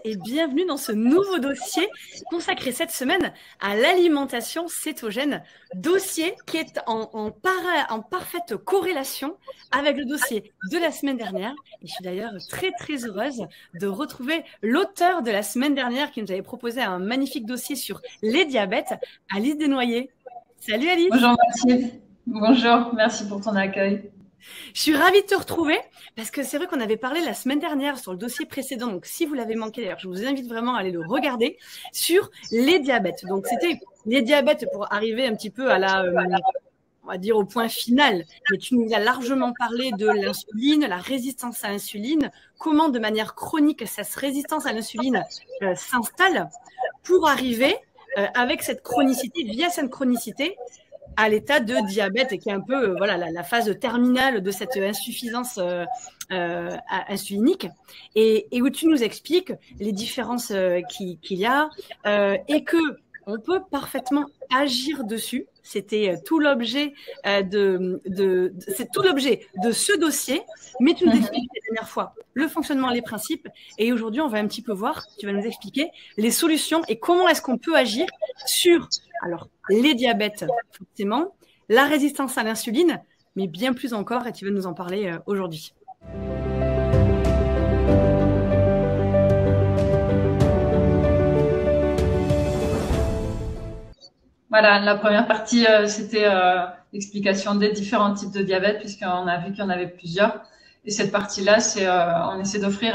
et bienvenue dans ce nouveau dossier consacré cette semaine à l'alimentation cétogène, dossier qui est en parfaite corrélation avec le dossier de la semaine dernière. Et je suis d'ailleurs très très heureuse de retrouver l'auteur de la semaine dernière qui nous avait proposé un magnifique dossier sur les diabètes, Alice Desnoyers. Salut Alice. Bonjour Mathilde. Bonjour, merci pour ton accueil. Je suis ravie de te retrouver parce que c'est vrai qu'on avait parlé la semaine dernière sur le dossier précédent. Donc, si vous l'avez manqué, d'ailleurs, je vous invite vraiment à aller le regarder sur les diabètes. Donc, c'était les diabètes pour arriver un petit peu à on va dire au point final. Mais tu nous as largement parlé de l'insuline, la résistance à l'insuline, comment de manière chronique cette résistance à l'insuline s'installe pour arriver avec cette chronicité, via cette chronicité, à l'état de diabète et qui est un peu voilà la phase terminale de cette insuffisance insulinique et où tu nous expliques les différences qu'il y a et que on peut parfaitement agir dessus. C'était tout l'objet c'est tout l'objet de ce dossier, mais tu nous expliques la dernière fois le fonctionnement, les principes, et aujourd'hui on va un petit peu voir, tu vas nous expliquer les solutions et comment est-ce qu'on peut agir sur les diabètes forcément, la résistance à l'insuline, mais bien plus encore, et tu vas nous en parler aujourd'hui. Voilà, la première partie, c'était l'explication des différents types de diabète, puisqu'on a vu qu'il y en avait plusieurs. Et cette partie-là, c'est on essaie d'offrir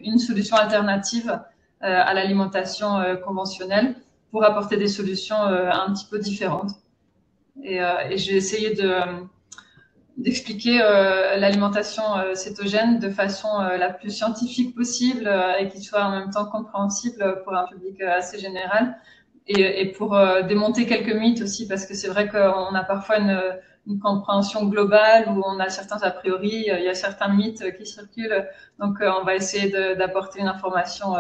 une solution alternative à l'alimentation conventionnelle pour apporter des solutions un petit peu différentes. Et je vais essayer d'expliquer l'alimentation cétogène de façon la plus scientifique possible et qui soit en même temps compréhensible pour un public assez général. Et pour démonter quelques mythes aussi, parce que c'est vrai qu'on a parfois une compréhension globale où on a certains a priori, il y a certains mythes qui circulent. Donc, on va essayer d'apporter une information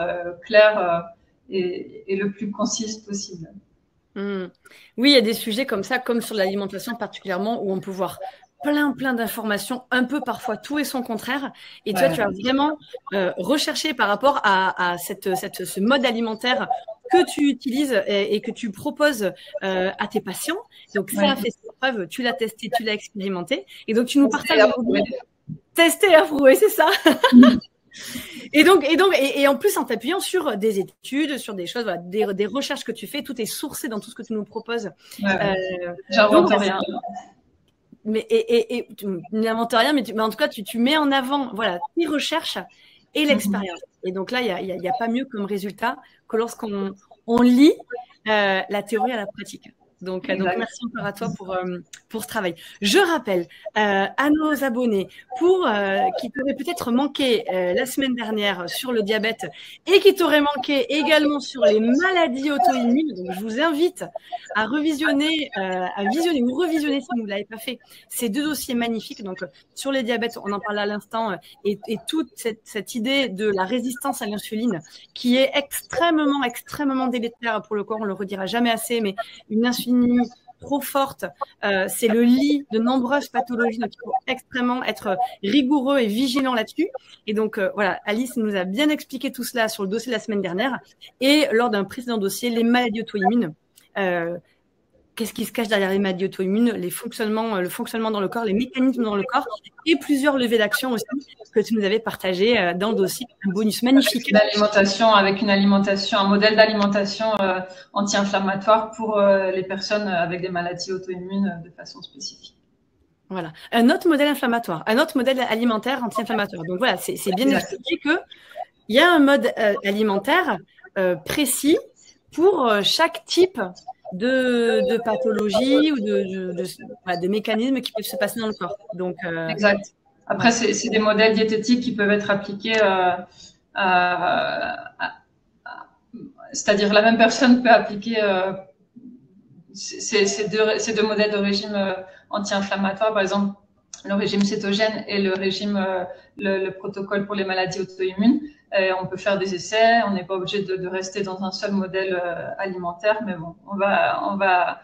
claire et le plus concise possible. Oui, il y a des sujets comme ça, comme sur l'alimentation particulièrement, où on peut voir plein d'informations, un peu parfois tout et son contraire. Et toi, tu as vraiment recherché par rapport à ce mode alimentaire que tu utilises et que tu proposes à tes patients. Donc, ça a fait ses preuves, tu l'as testé, tu l'as expérimenté. Et donc, tu nous partages aujourd'hui. Tester et approuver, c'est ça. Et en plus, en t'appuyant sur des études, sur des choses, voilà, des recherches que tu fais, tout est sourcé dans tout ce que tu nous proposes. J'invente rien. Mais tu n'inventes rien, mais en tout cas, tu mets en avant voilà, tes recherches et l'expérience. Et donc là, il y a pas mieux comme résultat que lorsqu'on lit la théorie à la pratique. Donc merci encore à toi pour ce travail. Je rappelle à nos abonnés qui t'auraient peut-être manqué la semaine dernière sur le diabète et qui t'auraient manqué également sur les maladies auto-immunes. Donc je vous invite à visionner ou revisionner si vous ne l'avez pas fait ces deux dossiers magnifiques. Donc sur les diabètes, on en parle à l'instant et toute cette idée de la résistance à l'insuline qui est extrêmement délétère pour le corps. On le redira jamais assez, mais une insuline trop forte, c'est le lit de nombreuses pathologies, donc il faut extrêmement être rigoureux et vigilant là-dessus. Et donc voilà, Alice nous a bien expliqué tout cela sur le dossier de la semaine dernière et lors d'un précédent dossier, les maladies auto-immunes. Qu'est-ce qui se cache derrière les maladies auto-immunes, le fonctionnement dans le corps, les mécanismes dans le corps et plusieurs levées d'action aussi que tu nous avais partagé dans le dossier, un bonus magnifique. Avec une alimentation, un modèle d'alimentation anti-inflammatoire pour les personnes avec des maladies auto-immunes de façon spécifique. Voilà, un autre modèle inflammatoire, un autre modèle alimentaire anti-inflammatoire. Donc voilà, c'est bien expliqué qu'il y a un mode alimentaire précis pour chaque type de pathologie ou de mécanismes qui peuvent se passer dans le corps. Donc, exact. Après, c'est des modèles diététiques qui peuvent être appliqués. C'est-à-dire, la même personne peut appliquer ces deux modèles de régime anti-inflammatoire, par exemple, le régime cétogène et le régime, le protocole pour les maladies auto-immunes. On peut faire des essais, on n'est pas obligé de rester dans un seul modèle alimentaire, mais bon, on va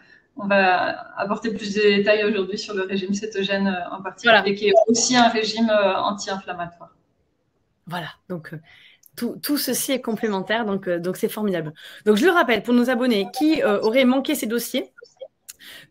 apporter plus de détails aujourd'hui sur le régime cétogène en particulier, qui est aussi un régime anti-inflammatoire. Voilà, donc Tout ceci est complémentaire, donc c'est formidable. Donc je le rappelle pour nos abonnés qui auraient manqué ces dossiers,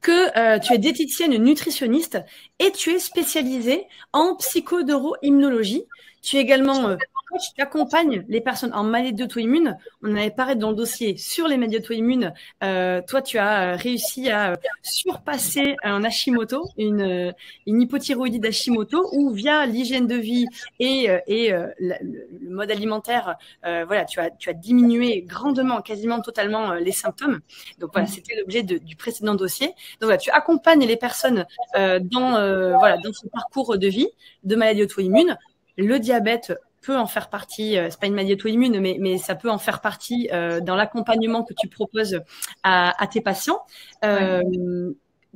que tu es diététicienne nutritionniste et tu es spécialisée en psychodoro-immunologie. Tu es également coach, tu accompagnes les personnes en maladies auto-immunes. On avait parlé dans le dossier sur les maladies auto-immunes. Toi, tu as réussi à surpasser un Hashimoto, une hypothyroïdie d'Hashimoto, où via l'hygiène de vie et le mode alimentaire, voilà, tu as diminué grandement, quasiment totalement les symptômes. Donc voilà, c'était l'objet du précédent dossier. Donc voilà, tu accompagnes les personnes dans ce parcours de vie de maladies auto-immunes. Le diabète peut en faire partie, c'est pas une maladie auto-immune, mais ça peut en faire partie dans l'accompagnement que tu proposes à tes patients.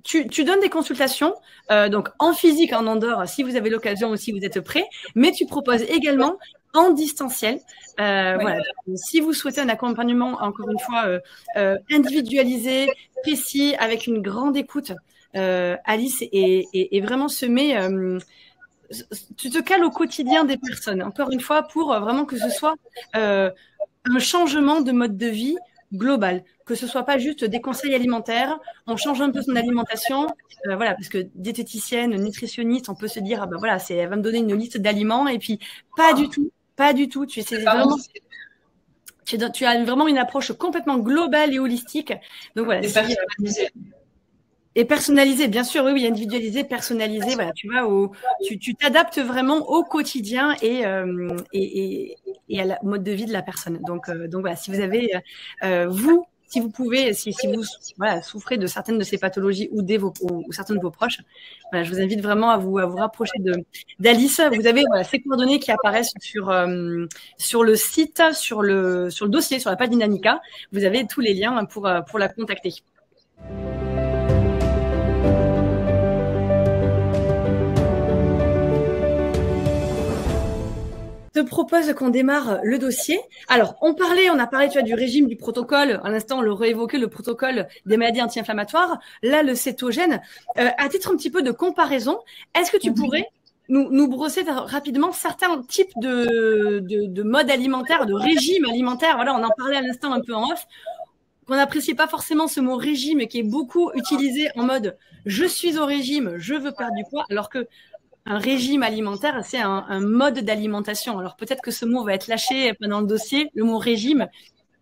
Tu donnes des consultations, donc en physique, en Andorre, si vous avez l'occasion aussi, vous êtes prêts, mais tu proposes également en distanciel. Voilà. Si vous souhaitez un accompagnement, encore une fois, individualisé, précis, avec une grande écoute, Alice est vraiment se met... tu te cales au quotidien des personnes, encore une fois, pour vraiment que ce soit un changement de mode de vie global, que ce soit pas juste des conseils alimentaires, on change un peu son alimentation, voilà, parce que diététicienne, nutritionniste, on peut se dire, ah ben voilà, elle va me donner une liste d'aliments, et puis pas du tout, tu as vraiment une approche complètement globale et holistique, donc voilà. Et personnalisé, bien sûr, oui, individualisé, personnalisé, voilà, tu vois, tu t'adaptes vraiment au quotidien et à la mode de vie de la personne. Donc voilà, si vous avez, si vous pouvez, si vous souffrez de certaines de ces pathologies ou certains de vos proches, voilà, je vous invite vraiment à vous rapprocher d'Alice. Vous avez ces coordonnées qui apparaissent sur le site, sur le dossier, sur la page d'Inanica. Vous avez tous les liens pour la contacter. Je te propose qu'on démarre le dossier. Alors, on a parlé, tu vois, du régime, du protocole. À l'instant, on le réévoqué, le protocole des maladies anti-inflammatoires. Là, le cétogène. À titre un petit peu de comparaison, est-ce que tu pourrais nous brosser rapidement certains types de modes alimentaires, de régimes alimentaires? Voilà, on en parlait à l'instant un peu en off. Qu'on n'apprécie pas forcément ce mot régime qui est beaucoup utilisé en mode « je suis au régime, je veux perdre du poids », alors que un régime alimentaire, c'est un mode d'alimentation. Alors peut-être que ce mot va être lâché pendant le dossier, le mot régime.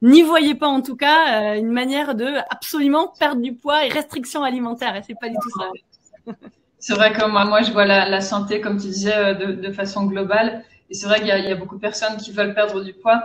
N'y voyez pas en tout cas une manière de absolument perdre du poids et restriction alimentaire. Et c'est pas du tout ça. C'est vrai que moi je vois la santé, comme tu disais, de façon globale. Et c'est vrai qu'il y a beaucoup de personnes qui veulent perdre du poids.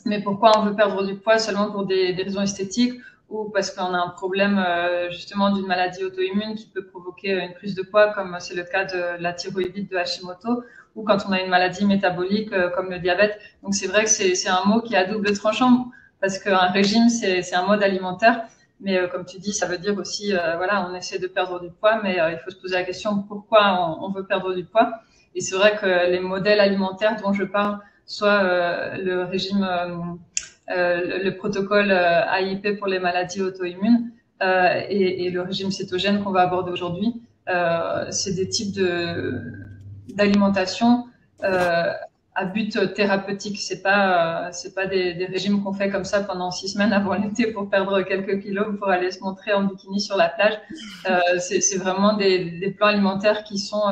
Mais pourquoi on veut perdre du poids? Seulement pour des raisons esthétiques ou parce qu'on a un problème justement d'une maladie auto-immune qui peut provoquer une prise de poids, comme c'est le cas de la thyroïdite de Hashimoto, ou quand on a une maladie métabolique comme le diabète. Donc c'est vrai que c'est un mot qui est à double tranchant, parce qu'un régime, c'est un mode alimentaire. Mais comme tu dis, ça veut dire aussi, voilà, on essaie de perdre du poids, mais il faut se poser la question pourquoi on veut perdre du poids. Et c'est vrai que les modèles alimentaires dont je parle, soit le régime, le protocole AIP pour les maladies auto-immunes et le régime cétogène qu'on va aborder aujourd'hui, c'est des types d'alimentation à but thérapeutique. C'est pas des régimes qu'on fait comme ça pendant 6 semaines avant l'été pour perdre quelques kilos pour aller se montrer en bikini sur la plage. C'est vraiment des plans alimentaires qui sont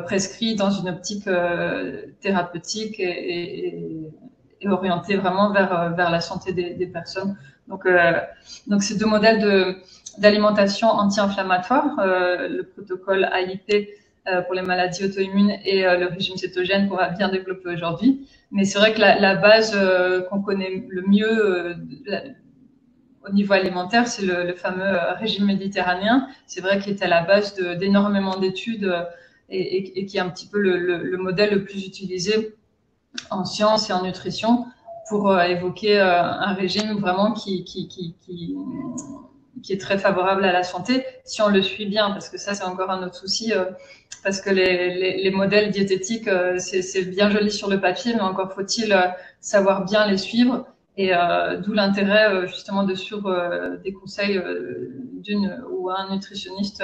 prescrits dans une optique thérapeutique et orientés vraiment vers la santé des personnes. Donc ces deux modèles d'alimentation anti-inflammatoire, le protocole AIP pour les maladies auto-immunes et le régime cétogène qu'on va bien développer aujourd'hui. Mais c'est vrai que la base qu'on connaît le mieux au niveau alimentaire, c'est le fameux régime méditerranéen. C'est vrai qu'il est à la base d'énormément d'études et qui est un petit peu le modèle le plus utilisé en sciences et en nutrition pour évoquer un régime vraiment qui est très favorable à la santé, si on le suit bien, parce que ça, c'est encore un autre souci, parce que les modèles diététiques, c'est bien joli sur le papier, mais encore faut-il savoir bien les suivre Et d'où l'intérêt justement de suivre des conseils d'une ou un nutritionniste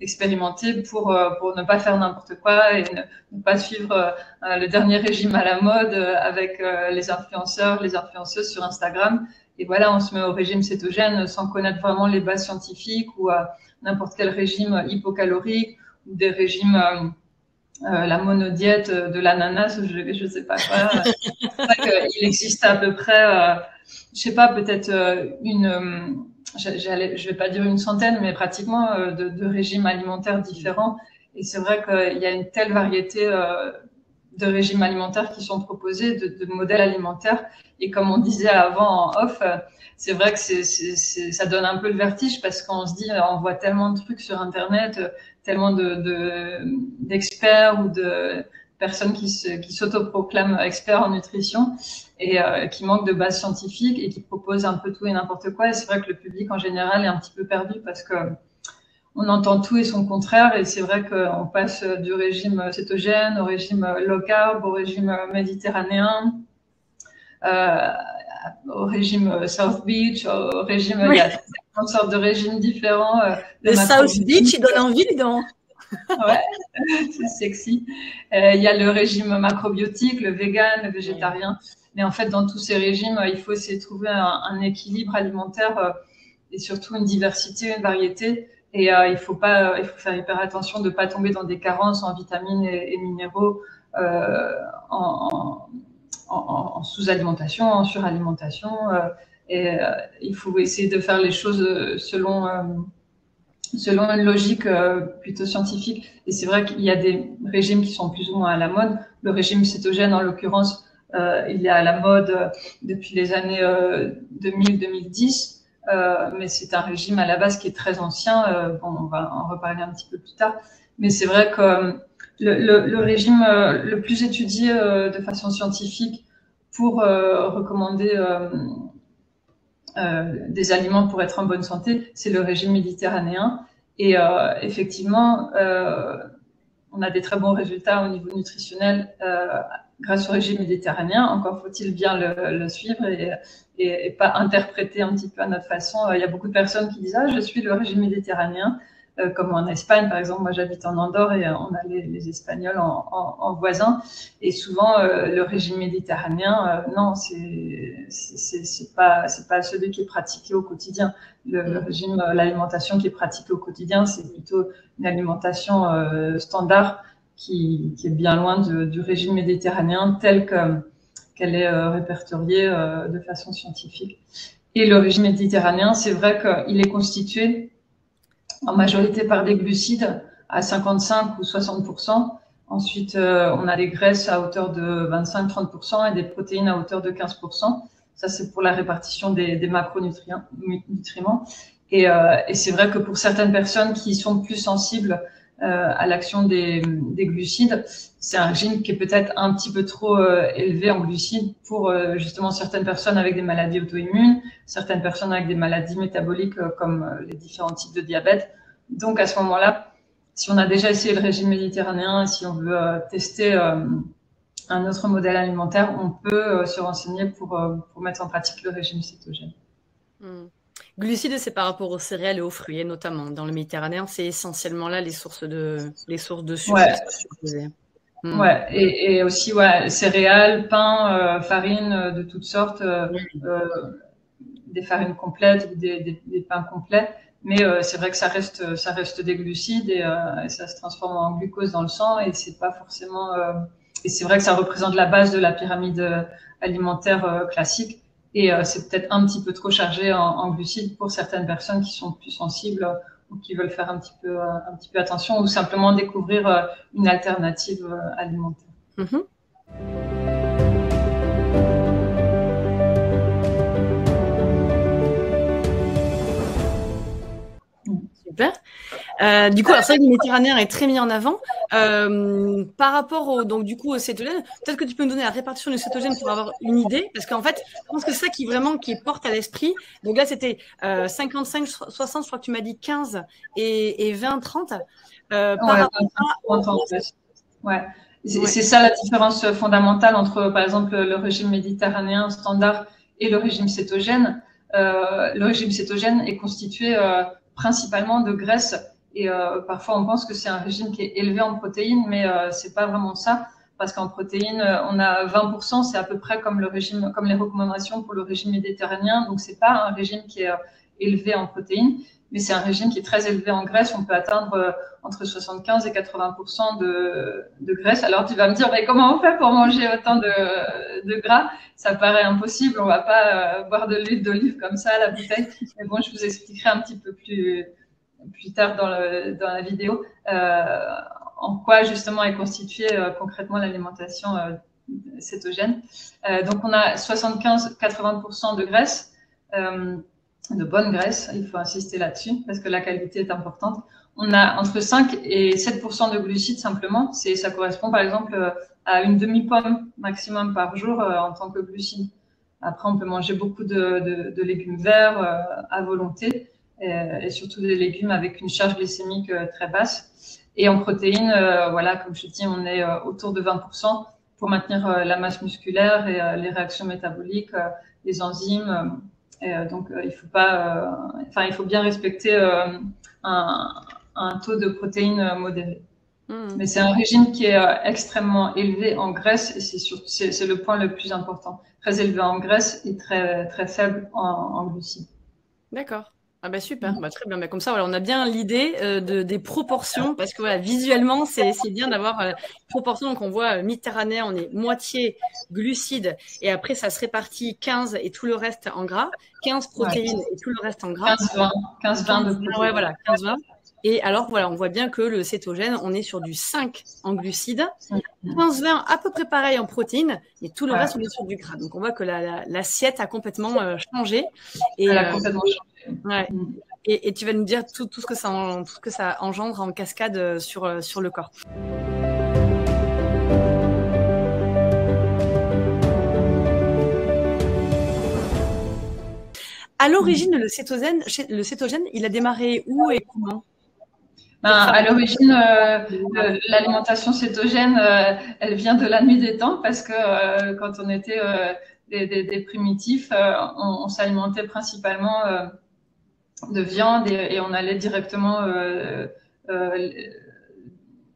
expérimenté pour ne pas faire n'importe quoi et ne pas suivre le dernier régime à la mode avec les influenceurs, les influenceuses sur Instagram. Et voilà, on se met au régime cétogène sans connaître vraiment les bases scientifiques ou n'importe quel régime hypocalorique ou des régimes la monodiète de l'ananas, je sais pas quoi. C'est vrai qu'il existe à peu près, je sais pas, peut-être je vais pas dire une centaine, mais pratiquement de régimes alimentaires différents. Et c'est vrai qu'il y a une telle variété de régimes alimentaires qui sont proposés, de modèles alimentaires. Et comme on disait avant en off, c'est vrai que ça donne un peu le vertige parce qu'on se dit, on voit tellement de trucs sur Internet, tellement d'experts ou de personnes qui s'autoproclament experts en nutrition et qui manquent de base scientifique et qui proposent un peu tout et n'importe quoi. Et c'est vrai que le public en général est un petit peu perdu parce que on entend tout et son contraire. Et c'est vrai qu'on passe du régime cétogène au régime low carb, au régime méditerranéen, au régime South Beach, au régime, il y a toutes sortes de régimes différents. Le South Beach, il donne envie, donc. Ouais, c'est sexy. Il y a le régime macrobiotique, le vegan, le végétarien. Mais en fait, dans tous ces régimes, il faut essayer de trouver un équilibre alimentaire et surtout une diversité, une variété. Et il faut faire hyper attention de ne pas tomber dans des carences en vitamines et minéraux, en sous-alimentation, en suralimentation. Il faut essayer de faire les choses selon une logique plutôt scientifique. Et c'est vrai qu'il y a des régimes qui sont plus ou moins à la mode. Le régime cétogène, en l'occurrence, il est à la mode depuis les années 2000-2010. Mais c'est un régime à la base qui est très ancien. Bon, on va en reparler un petit peu plus tard. Mais c'est vrai que le régime le plus étudié de façon scientifique pour recommander des aliments pour être en bonne santé, c'est le régime méditerranéen. Et effectivement, on a des très bons résultats au niveau nutritionnel grâce au régime méditerranéen. Encore faut-il bien le suivre et pas interpréter un petit peu à notre façon. Il y a beaucoup de personnes qui disent « Ah, je suis le régime méditerranéen », comme en Espagne, par exemple. Moi, j'habite en Andorre et on a les Espagnols en voisins. Et souvent, le régime méditerranéen, non, c'est pas celui qui est pratiqué au quotidien. Le régime, l'alimentation qui est pratiquée au quotidien, c'est plutôt une alimentation standard qui est bien loin du régime méditerranéen tel qu'elle est répertoriée de façon scientifique. Et le régime méditerranéen, c'est vrai qu'il est constitué en majorité par des glucides à 55 ou 60%. Ensuite, on a des graisses à hauteur de 25-30% et des protéines à hauteur de 15%. Ça, c'est pour la répartition des macronutriments. Et c'est vrai que pour certaines personnes qui sont plus sensibles à l'action des glucides, c'est un régime qui est peut-être un petit peu trop élevé en glucides pour justement certaines personnes avec des maladies auto-immunes, certaines personnes avec des maladies métaboliques comme les différents types de diabète. Donc à ce moment-là, si on a déjà essayé le régime méditerranéen et si on veut tester un autre modèle alimentaire, on peut se renseigner pour mettre en pratique le régime cétogène. Glucides, c'est par rapport aux céréales et aux fruits, notamment. Dans le Méditerranéen, c'est essentiellement là les sources de sucre. Ouais. Ouais, et aussi céréales, pain, farine de toutes sortes, des farines complètes ou des pains complets. Mais c'est vrai que ça reste des glucides et ça se transforme en glucose dans le sang et c'est pas forcément. Et c'est vrai que ça représente la base de la pyramide alimentaire classique. Et c'est peut-être un petit peu trop chargé en glucides pour certaines personnes qui sont plus sensibles ou qui veulent faire un petit peu attention ou simplement découvrir une alternative alimentaire. Super. Du coup, alors c'est vrai que le méditerranéen est très mis en avant. Par rapport au cétogène, peut-être que tu peux me donner la répartition du cétogène pour avoir une idée, parce qu'en fait, je pense que c'est ça qui porte à l'esprit. Donc là, c'était 55-60, je crois que tu m'as dit 15 et 20-30. C'est ça la différence fondamentale entre, par exemple, le régime méditerranéen standard et le régime cétogène. Le régime cétogène est constitué principalement de graisse et parfois on pense que c'est un régime qui est élevé en protéines, mais c'est pas vraiment ça, parce qu'en protéines on a 20%, c'est à peu près comme les recommandations pour le régime méditerranéen, donc c'est pas un régime qui est élevé en protéines, mais c'est un régime qui est très élevé en graisse. On peut atteindre entre 75 et 80% de graisse. Alors tu vas me dire, mais comment on fait pour manger autant de gras? Ça paraît impossible, on va pas boire de l'huile d'olive comme ça à la bouteille. Mais bon, je vous expliquerai un petit peu plus tard dans la vidéo en quoi justement est constituée concrètement l'alimentation cétogène. Donc on a 75-80% de graisse. De bonne graisse, il faut insister là-dessus parce que la qualité est importante. On a entre 5 et 7% de glucides simplement. Ça correspond par exemple à une demi-pomme maximum par jour en tant que glucides. Après, on peut manger beaucoup de légumes verts à volonté et surtout des légumes avec une charge glycémique très basse. Et en protéines, voilà, comme je dis, on est autour de 20% pour maintenir la masse musculaire et les réactions métaboliques, les enzymes. Donc, il faut bien respecter un taux de protéines modéré. Mais c'est un régime qui est extrêmement élevé en graisse et c'est le point le plus important. Très élevé en graisse et très, très faible en glucides. D'accord. Ah bah super, bah très bien. Bah comme ça, voilà, on a bien l'idée des proportions, parce que voilà, visuellement, c'est bien d'avoir proportions. Donc on voit Méditerranée, on est moitié glucides, et après ça se répartit 15 et tout le reste en gras, 15 protéines et tout le reste en gras. 15-20 de protéines. Ouais, voilà, 15-20. Et alors voilà, on voit bien que le cétogène, on est sur du 5 en glucides, 15-20 à peu près pareil en protéines, et tout le reste, on est sur du gras. Donc on voit que l'assiette a complètement changé. Elle a complètement changé. Ouais. Et tu vas nous dire tout ce que ça engendre en cascade sur le corps. À l'origine, le cétogène, il a démarré où et comment? À l'origine, l'alimentation cétogène, elle vient de la nuit des temps parce que quand on était des primitifs, on s'alimentait principalement de viande et on allait directement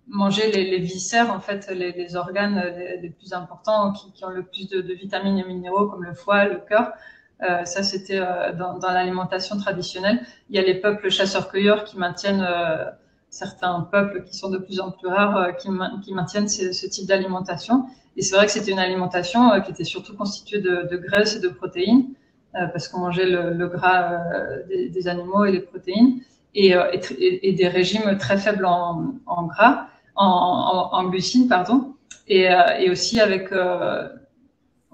manger les viscères, en fait, les organes les plus importants qui ont le plus de vitamines et minéraux comme le foie, le cœur. Ça, c'était dans l'alimentation traditionnelle. Il y a les peuples chasseurs-cueilleurs qui maintiennent certains peuples qui sont de plus en plus rares qui maintiennent ce type d'alimentation. Et c'est vrai que c'était une alimentation qui était surtout constituée de graisses et de protéines parce qu'on mangeait le gras des animaux et les protéines et des régimes très faibles en gras, en glucides, pardon. Et aussi avec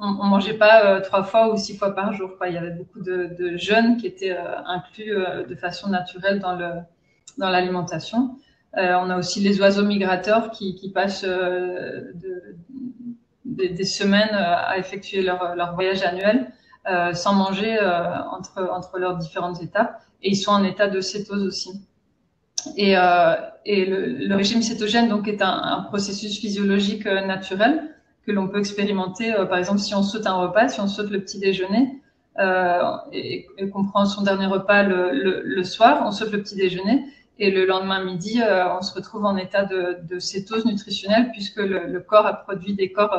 on mangeait pas 3 fois ou 6 fois par jour, quoi. Il y avait beaucoup de jeûnes qui étaient inclus de façon naturelle dans l'alimentation. On a aussi les oiseaux migrateurs qui passent des semaines à effectuer leur voyage annuel sans manger entre leurs différentes étapes. Et ils sont en état de cétose aussi. Et le régime cétogène donc est un processus physiologique naturel que l'on peut expérimenter, par exemple, si on saute un repas, si on saute le petit déjeuner et qu'on prend son dernier repas le soir, on saute le petit déjeuner et le lendemain midi, on se retrouve en état de cétose nutritionnelle puisque le corps a produit des corps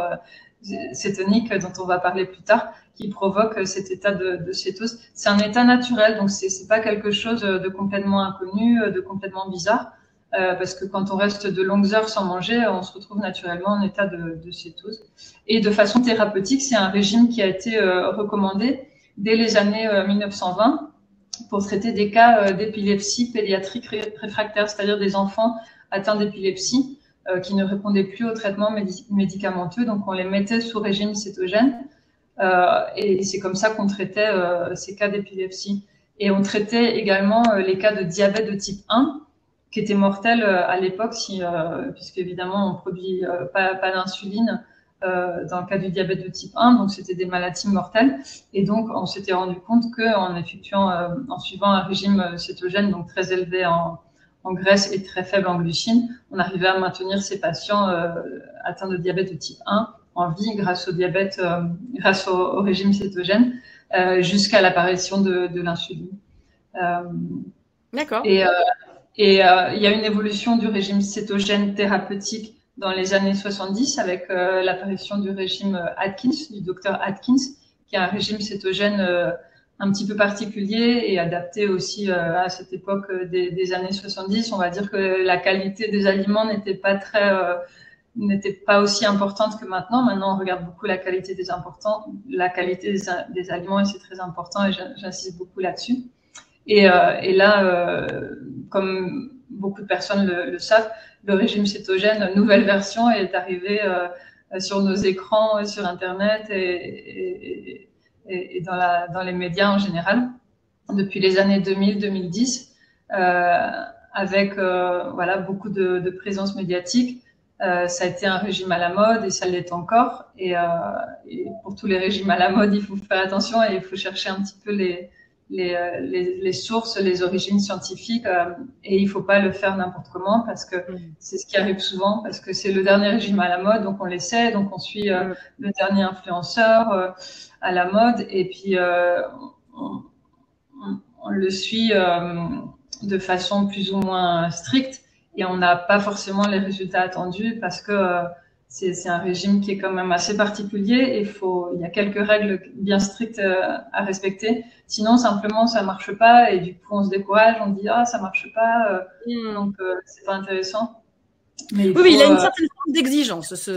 cétoniques dont on va parler plus tard qui provoquent cet état de cétose. C'est un état naturel, donc c'est pas quelque chose de complètement inconnu, de complètement bizarre. Parce que quand on reste de longues heures sans manger, on se retrouve naturellement en état de cétose. Et de façon thérapeutique, c'est un régime qui a été recommandé dès les années 1920 pour traiter des cas d'épilepsie pédiatrique réfractaire, c'est-à-dire des enfants atteints d'épilepsie qui ne répondaient plus aux traitements médicamenteux. Donc on les mettait sous régime cétogène et c'est comme ça qu'on traitait ces cas d'épilepsie. Et on traitait également les cas de diabète de type 1 qui était mortel à l'époque, puisque évidemment on produit pas d'insuline dans le cas du diabète de type 1, donc c'était des maladies mortelles. Et donc on s'était rendu compte qu'en en suivant un régime cétogène, donc très élevé en graisse et très faible en glucides, on arrivait à maintenir ces patients atteints de diabète de type 1 en vie grâce au régime cétogène. jusqu'à l'apparition de l'insuline. D'accord. Et il y a une évolution du régime cétogène thérapeutique dans les années 70 avec l'apparition du régime Atkins, du docteur Atkins, qui est un régime cétogène un petit peu particulier et adapté aussi à cette époque des années 70. On va dire que la qualité des aliments n'était pas aussi importante que maintenant. Maintenant, on regarde beaucoup la qualité des aliments et c'est très important et j'insiste beaucoup là-dessus. Et là, comme beaucoup de personnes le savent, le régime cétogène, nouvelle version, est arrivé sur nos écrans, sur Internet et dans les médias en général depuis les années 2000-2010, avec voilà, beaucoup de présence médiatique. Ça a été un régime à la mode et ça l'est encore. Et pour tous les régimes à la mode, il faut faire attention et il faut chercher un petit peu les sources, les origines scientifiques, et il faut pas le faire n'importe comment parce que c'est ce qui arrive souvent, parce que c'est le dernier régime à la mode, donc on l'essaie, donc on suit le dernier influenceur à la mode, et puis on le suit de façon plus ou moins stricte, et on n'a pas forcément les résultats attendus parce que c'est un régime qui est quand même assez particulier et il y a quelques règles bien strictes à respecter. Sinon, simplement, ça marche pas et du coup, on se décourage, on dit ah ça marche pas, donc c'est pas intéressant. Mais il a une certaine forme d'exigence.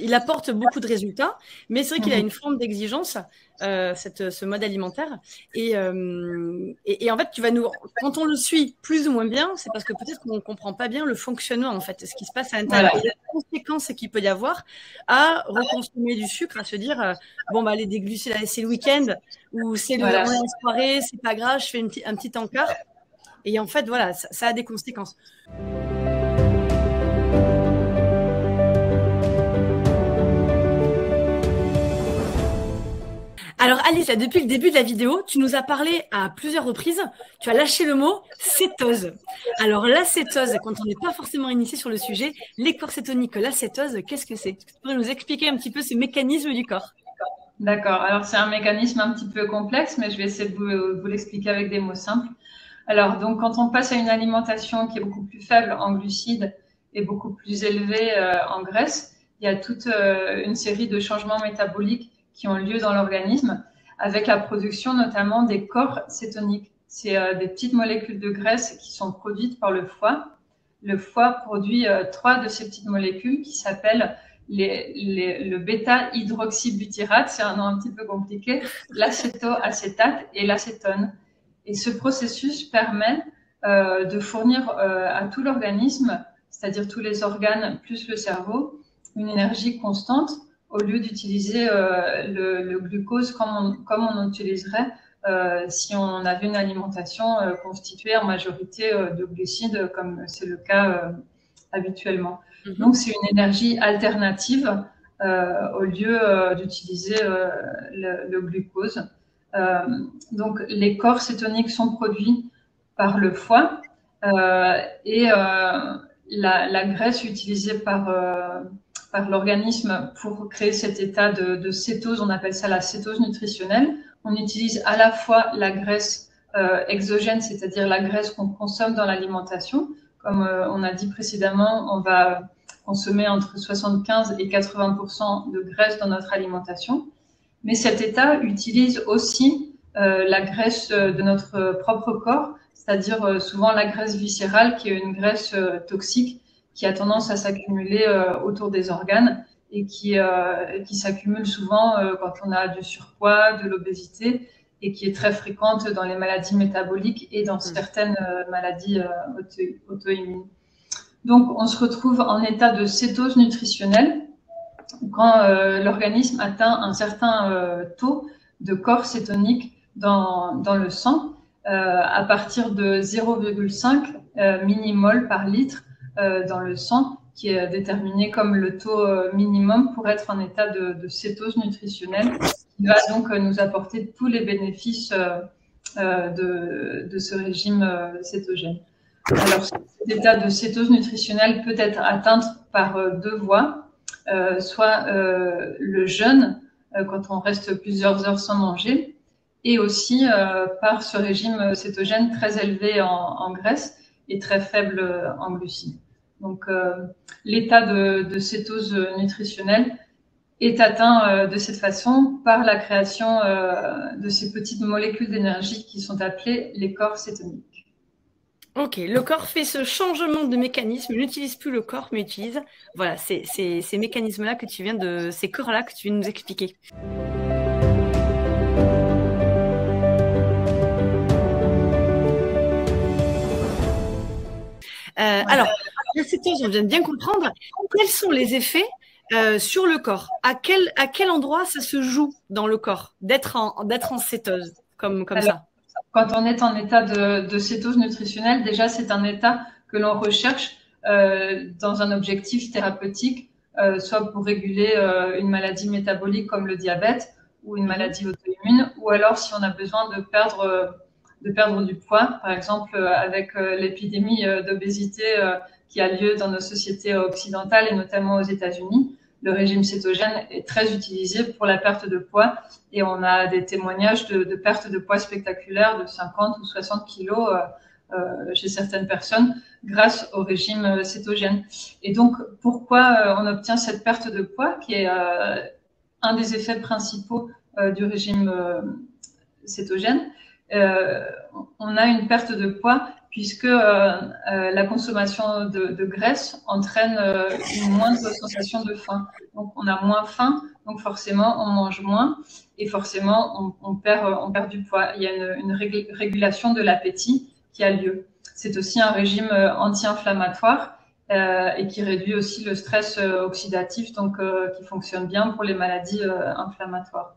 Il apporte beaucoup de résultats, mais c'est vrai qu'il a une forme d'exigence, ce mode alimentaire. Et en fait, quand on le suit plus ou moins bien, c'est parce que peut-être qu'on ne comprend pas bien le fonctionnement, en fait, ce qui se passe à l'intérieur. Voilà. Et les conséquences qu'il peut y avoir à reconsommer du sucre, à se dire bon, bah, des glucides, c'est le week-end, ou on est en soirée, c'est pas grave, je fais un petit encart. Et en fait, voilà, ça a des conséquences. Alors Alice, là, depuis le début de la vidéo, tu nous as parlé à plusieurs reprises, tu as lâché le mot cétose. Alors la cétose, quand on n'est pas forcément initié sur le sujet, les corps cétoniques, la cétose, qu'est-ce que c'est? Tu pourrais nous expliquer un petit peu ce mécanisme du corps? D'accord, alors c'est un mécanisme un petit peu complexe, mais je vais essayer de vous l'expliquer avec des mots simples. Alors donc quand on passe à une alimentation qui est beaucoup plus faible en glucides et beaucoup plus élevée en graisse, il y a toute une série de changements métaboliques qui ont lieu dans l'organisme, avec la production notamment des corps cétoniques. C'est des petites molécules de graisse qui sont produites par le foie. Le foie produit 3 de ces petites molécules qui s'appellent le bêta-hydroxybutyrate, c'est un nom un petit peu compliqué, l'acétoacétate et l'acétone. Et ce processus permet de fournir à tout l'organisme, c'est-à-dire tous les organes plus le cerveau, une énergie constante, au lieu d'utiliser le glucose comme on utiliserait si on avait une alimentation constituée en majorité de glucides, comme c'est le cas habituellement. Donc, c'est une énergie alternative au lieu d'utiliser le glucose. Donc, les corps cétoniques sont produits par le foie et la graisse utilisée par l'organisme pour créer cet état de cétose, on appelle ça la cétose nutritionnelle. On utilise à la fois la graisse exogène, c'est-à-dire la graisse qu'on consomme dans l'alimentation. Comme on a dit précédemment, on va consommer entre 75 et 80% de graisse dans notre alimentation. Mais cet état utilise aussi la graisse de notre propre corps, c'est-à-dire souvent la graisse viscérale, qui est une graisse toxique, qui a tendance à s'accumuler autour des organes et qui s'accumule souvent quand on a du surpoids, de l'obésité, et qui est très fréquente dans les maladies métaboliques et dans certaines maladies auto-immunes. Donc, on se retrouve en état de cétose nutritionnelle quand l'organisme atteint un certain taux de corps cétonique dans le sang, à partir de 0,5 millimol par litre dans le sang, qui est déterminé comme le taux minimum pour être en état de cétose nutritionnelle, qui va donc nous apporter tous les bénéfices de ce régime cétogène. Alors, cet état de cétose nutritionnelle peut être atteint par deux voies, soit le jeûne, quand on reste plusieurs heures sans manger, et aussi par ce régime cétogène très élevé en graisse et très faible en glucides. Donc, l'état de cétose nutritionnelle est atteint de cette façon par la création de ces petites molécules d'énergie qui sont appelées les corps cétoniques. Ok, le corps fait ce changement de mécanisme, il n'utilise plus le corps, mais utilise voilà, ces mécanismes-là que tu viens de, ces corps-là que tu viens de nous expliquer. Alors, la cétose, on vient de bien comprendre. Quels sont les effets sur le corps? À quel endroit ça se joue dans le corps d'être en cétose comme alors, ça? Quand on est en état de cétose nutritionnelle, déjà, c'est un état que l'on recherche dans un objectif thérapeutique, soit pour réguler une maladie métabolique comme le diabète ou une maladie auto-immune, ou alors si on a besoin de perdre du poids, par exemple avec l'épidémie d'obésité qui a lieu dans nos sociétés occidentales et notamment aux États-Unis. Le régime cétogène est très utilisé pour la perte de poids et on a des témoignages de perte de poids spectaculaires de 50 ou 60 kilos chez certaines personnes grâce au régime cétogène. Et donc, pourquoi on obtient cette perte de poids qui est un des effets principaux du régime cétogène? On a une perte de poids puisque la consommation de graisse entraîne une moindre sensation de faim. Donc, on a moins faim, donc forcément, on mange moins et forcément, on perd du poids. Il y a une régulation de l'appétit qui a lieu. C'est aussi un régime anti-inflammatoire et qui réduit aussi le stress oxydatif, donc qui fonctionne bien pour les maladies inflammatoires.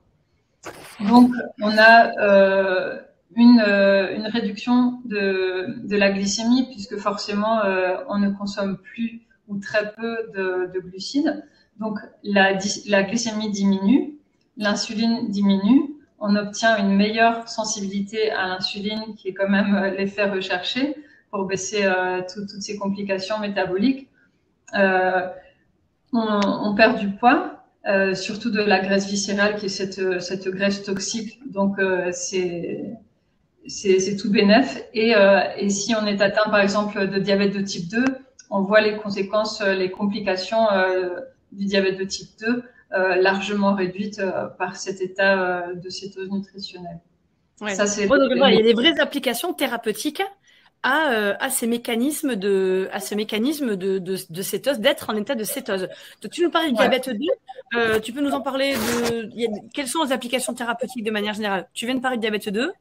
Donc, on a une réduction de la glycémie puisque forcément on ne consomme plus ou très peu de glucides. Donc la glycémie diminue, l'insuline diminue, on obtient une meilleure sensibilité à l'insuline qui est quand même l'effet recherché pour baisser toutes ces complications métaboliques. On perd du poids, surtout de la graisse viscérale qui est cette graisse toxique. Donc c'est tout bénef. Et si on est atteint, par exemple, de diabète de type 2, on voit les conséquences, les complications du diabète de type 2 largement réduites par cet état de cétose nutritionnelle. Ouais. Ça, c'est il y a des vraies applications thérapeutiques à ces mécanismes de cétose, d'être en état de cétose. Donc, tu nous parlais du diabète 2, tu peux nous en parler quelles sont les applications thérapeutiques de manière générale? Tu viens de parler de diabète 2.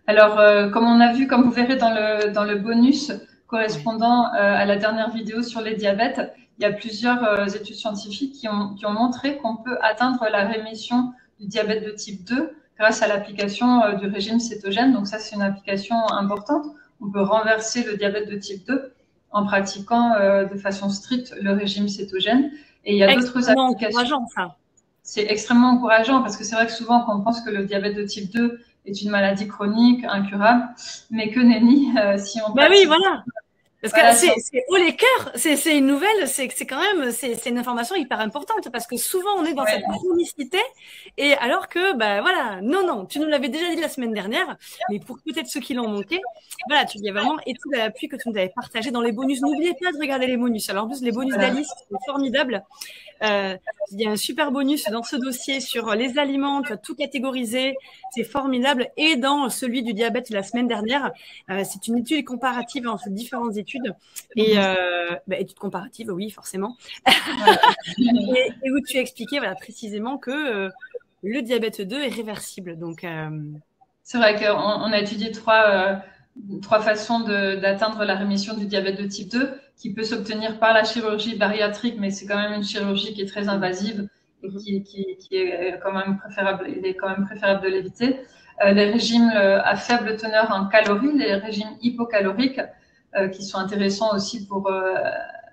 Alors, comme on a vu, comme vous verrez dans le bonus correspondant à la dernière vidéo sur les diabètes, il y a plusieurs études scientifiques qui ont montré qu'on peut atteindre la rémission du diabète de type 2 grâce à l'application du régime cétogène. Donc ça, c'est une application importante. On peut renverser le diabète de type 2 en pratiquant de façon stricte le régime cétogène. Et il y a d'autres applications. C'est extrêmement encourageant parce que c'est vrai que souvent, quand on pense que le diabète de type 2 est une maladie chronique, incurable, mais que nenni, si on... Bah oui, voilà. Parce que voilà, c'est haut les cœurs, c'est une nouvelle, c'est quand même, c'est une information hyper importante parce que souvent on est dans cette chronicité et alors que, bah voilà, non, tu nous l'avais déjà dit la semaine dernière, mais pour peut-être ceux qui l'ont manqué, voilà, tu y as vraiment étude à l'appui que tu nous avais partagé dans les bonus. N'oubliez pas de regarder les bonus. Alors en plus, les bonus d'Alice, c'est formidable. Il y a un super bonus dans ce dossier sur les aliments, tu as tout catégorisé, c'est formidable. Et dans celui du diabète la semaine dernière, c'est une étude comparative entre différentes études. Et étude comparative, oui, forcément. et où tu as expliqué précisément que le diabète 2 est réversible. Donc, c'est vrai qu'on a étudié trois façons d'atteindre la rémission du diabète de type 2 qui peut s'obtenir par la chirurgie bariatrique, mais c'est quand même une chirurgie qui est très invasive et qui est quand même préférable. Il est quand même préférable de l'éviter. Les régimes à faible teneur en calories, les régimes hypocaloriques, qui sont intéressants aussi pour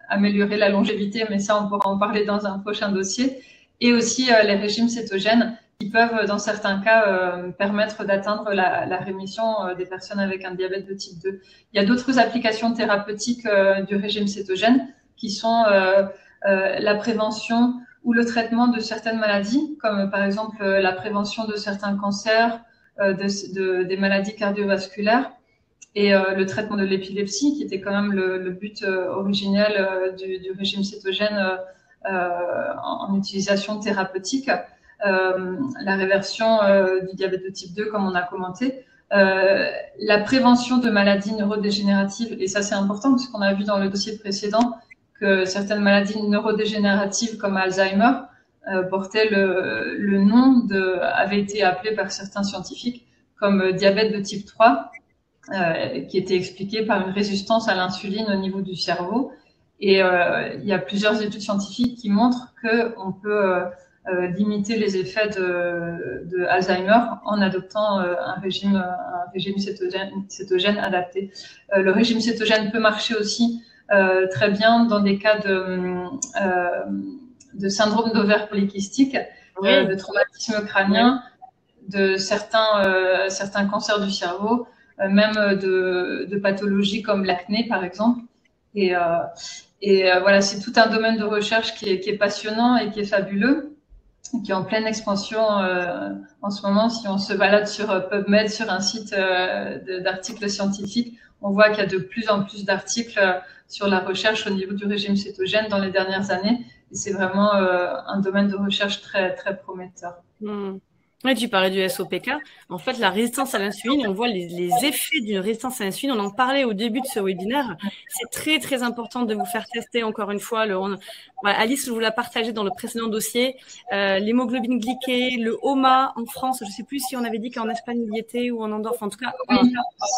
améliorer la longévité, mais ça on pourra en parler dans un prochain dossier. Et aussi les régimes cétogènes qui peuvent, dans certains cas, permettre d'atteindre la rémission des personnes avec un diabète de type 2. Il y a d'autres applications thérapeutiques du régime cétogène qui sont la prévention ou le traitement de certaines maladies, comme par exemple la prévention de certains cancers, des maladies cardiovasculaires et le traitement de l'épilepsie, qui était quand même le but originel du régime cétogène en utilisation thérapeutique. La réversion du diabète de type 2, comme on a commenté. La prévention de maladies neurodégénératives, et ça c'est important parce qu'on a vu dans le dossier précédent que certaines maladies neurodégénératives comme Alzheimer portaient le nom avait été appelé par certains scientifiques comme diabète de type 3, qui était expliqué par une résistance à l'insuline au niveau du cerveau. Et il y a plusieurs études scientifiques qui montrent qu'on peut limiter les effets de Alzheimer en adoptant un régime cétogène adapté. Le régime cétogène peut marcher aussi très bien dans des cas de syndrome d'ovaire polykystique, de traumatisme crânien, de certains cancers du cerveau, même de pathologies comme l'acné par exemple. Et voilà, c'est tout un domaine de recherche qui est passionnant et qui est fabuleux, qui est en pleine expansion en ce moment. Si on se balade sur PubMed, sur un site d'articles scientifiques, on voit qu'il y a de plus en plus d'articles sur la recherche au niveau du régime cétogène dans les dernières années. Et c'est vraiment un domaine de recherche très, très prometteur. Ouais, tu parlais du SOPK. En fait, la résistance à l'insuline, on voit les effets d'une résistance à l'insuline. On en parlait au début de ce webinaire. C'est très, très important de vous faire tester encore une fois. Voilà, Alice, je vous l'ai partagé dans le précédent dossier. L'hémoglobine glyquée, le HOMA en France. Je ne sais plus si on avait dit qu'en Espagne il y était ou en Andorre. Enfin, en tout cas, oui,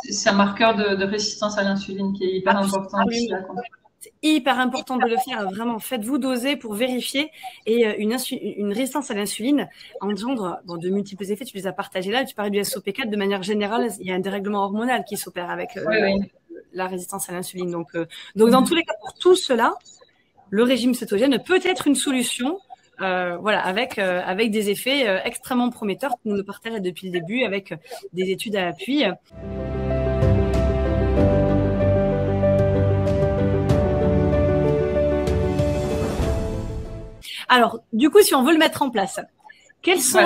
c'est un marqueur de résistance à l'insuline qui est hyper important. C'est hyper important de le faire, vraiment. Faites-vous doser pour vérifier. Et une résistance à l'insuline engendre de multiples effets. Tu les as partagés là. Tu parlais du SOP4. De manière générale, il y a un dérèglement hormonal qui s'opère avec la résistance à l'insuline. Donc, dans tous les cas, pour tout cela, le régime cétogène peut être une solution. Voilà, avec des effets extrêmement prometteurs qu'on nous partage depuis le début, avec des études à l'appui. Alors, du coup, si on veut le mettre en place, quels sont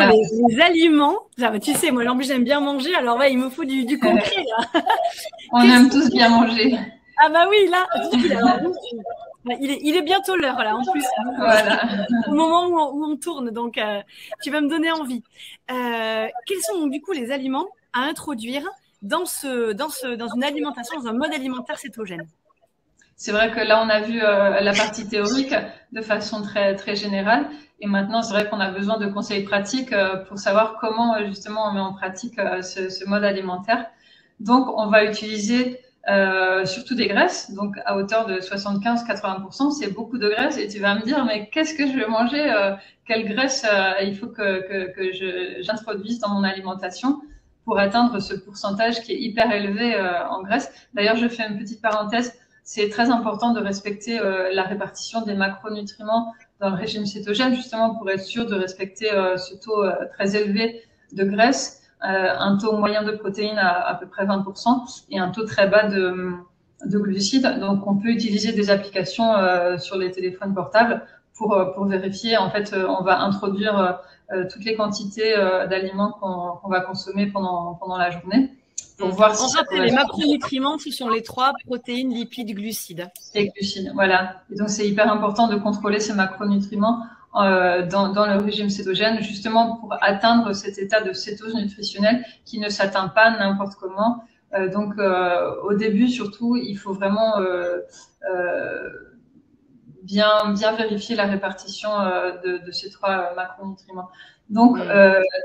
les aliments? Tu sais, moi, en plus, j'aime bien manger, alors ouais, il me faut du concret, là. On aime tous bien manger. Ah bah oui, là, il est bientôt l'heure, là, en plus. Voilà. Au moment où on tourne, donc tu vas me donner envie. Quels sont, du coup, les aliments à introduire dans une alimentation, dans un mode alimentaire cétogène? C'est vrai que là, on a vu la partie théorique de façon très, très générale. Et maintenant, c'est vrai qu'on a besoin de conseils pratiques pour savoir comment, justement, on met en pratique ce mode alimentaire. Donc, on va utiliser surtout des graisses, donc à hauteur de 75-80%. C'est beaucoup de graisse. Et tu vas me dire, mais qu'est-ce que je vais manger? Quelle graisse il faut que j'introduise dans mon alimentation pour atteindre ce pourcentage qui est hyper élevé en graisse? D'ailleurs, je fais une petite parenthèse. C'est très important de respecter la répartition des macronutriments dans le régime cétogène, justement pour être sûr de respecter ce taux très élevé de graisse, un taux moyen de protéines à peu près 20% et un taux très bas de glucides. Donc, on peut utiliser des applications sur les téléphones portables pour vérifier. En fait, on va introduire toutes les quantités d'aliments qu'on va consommer pendant la journée. Pour voir si les macronutriments, ce sont les 3 protéines, lipides, glucides. Et glucides, voilà. Et donc, c'est hyper important de contrôler ces macronutriments dans le régime cétogène, justement pour atteindre cet état de cétose nutritionnelle qui ne s'atteint pas n'importe comment. Donc, au début, surtout, il faut vraiment bien vérifier la répartition de ces 3 macronutriments. Donc,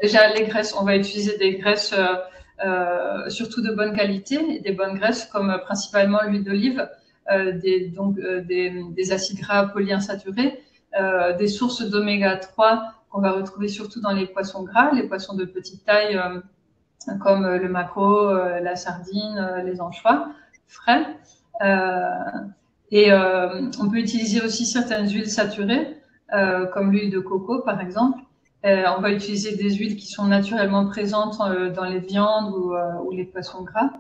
déjà, les graisses, on va utiliser des graisses surtout de bonne qualité, et des bonnes graisses comme principalement l'huile d'olive, des acides gras polyinsaturés, des sources d'oméga 3 qu'on va retrouver surtout dans les poissons gras, les poissons de petite taille comme le maquereau, la sardine, les anchois frais. Et on peut utiliser aussi certaines huiles saturées, comme l'huile de coco par exemple. On va utiliser des huiles qui sont naturellement présentes dans les viandes ou les poissons gras.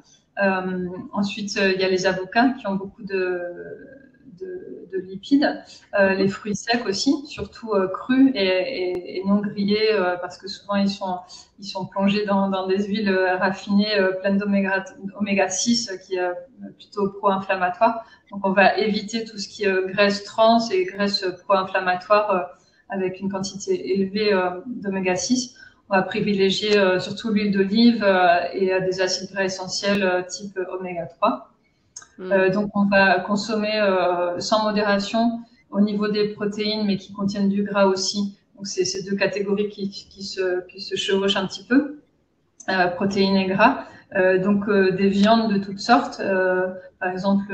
Ensuite, il y a les avocats qui ont beaucoup de lipides. Les fruits secs aussi, surtout crus et non grillés, parce que souvent ils sont plongés dans des huiles raffinées pleines d'oméga 6 qui est plutôt pro-inflammatoire. Donc on va éviter tout ce qui est graisse trans et graisse pro-inflammatoire avec une quantité élevée d'oméga 6. On va privilégier surtout l'huile d'olive et des acides gras essentiels type oméga 3. Donc on va consommer sans modération au niveau des protéines, mais qui contiennent du gras aussi. Donc c'est ces deux catégories qui se chevauchent un petit peu, protéines et gras. Donc des viandes de toutes sortes. Par exemple,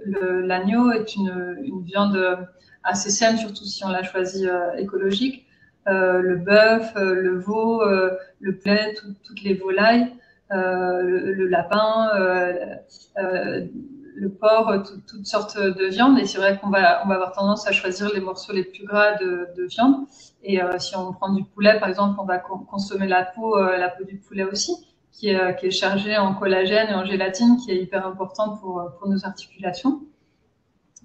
l'agneau est une viande assez saine, surtout si on l'a choisi écologique. Le bœuf, le veau, le poulet, toutes les volailles, le lapin, le porc, toutes sortes de viandes. Et c'est vrai qu'on va avoir tendance à choisir les morceaux les plus gras de viande. Et si on prend du poulet, par exemple, on va consommer la peau du poulet aussi, qui est chargée en collagène et en gélatine, qui est hyper important pour nos articulations.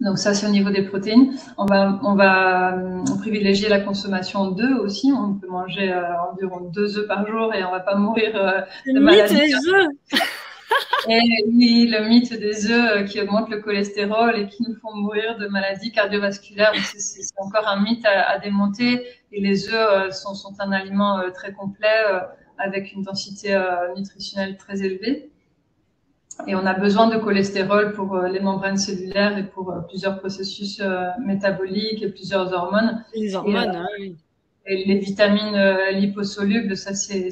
Donc ça, c'est au niveau des protéines. On va privilégier la consommation d'œufs aussi. On peut manger environ 2 œufs par jour et on va pas mourir de maladie. Les œufs. Et oui, le mythe des œufs qui augmentent le cholestérol et qui nous font mourir de maladies cardiovasculaires. C'est encore un mythe à démonter. Et les œufs sont un aliment très complet avec une densité nutritionnelle très élevée. Et on a besoin de cholestérol pour les membranes cellulaires et pour plusieurs processus métaboliques et plusieurs hormones. Les hormones, oui. Et les vitamines liposolubles, ça c'est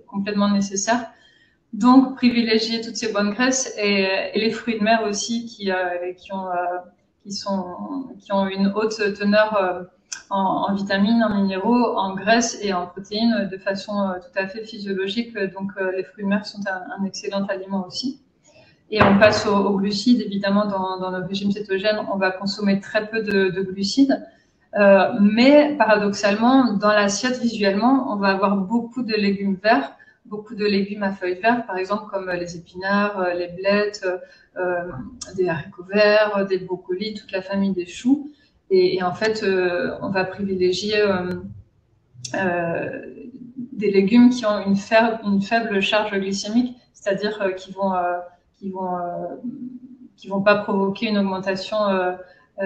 complètement nécessaire. Donc privilégier toutes ces bonnes graisses et les fruits de mer aussi qui ont une haute teneur en vitamines, en minéraux, en graisses et en protéines de façon tout à fait physiologique. Donc les fruits de mer sont un excellent aliment aussi. Et on passe aux glucides. Évidemment, dans le régime cétogène, on va consommer très peu de glucides. Mais paradoxalement, dans l'assiette, visuellement, on va avoir beaucoup de légumes verts, beaucoup de légumes à feuilles vertes, par exemple comme les épinards, les blettes, des haricots verts, des brocolis, toute la famille des choux. Et en fait, on va privilégier des légumes qui ont une faible charge glycémique, c'est-à-dire qui vont pas provoquer une augmentation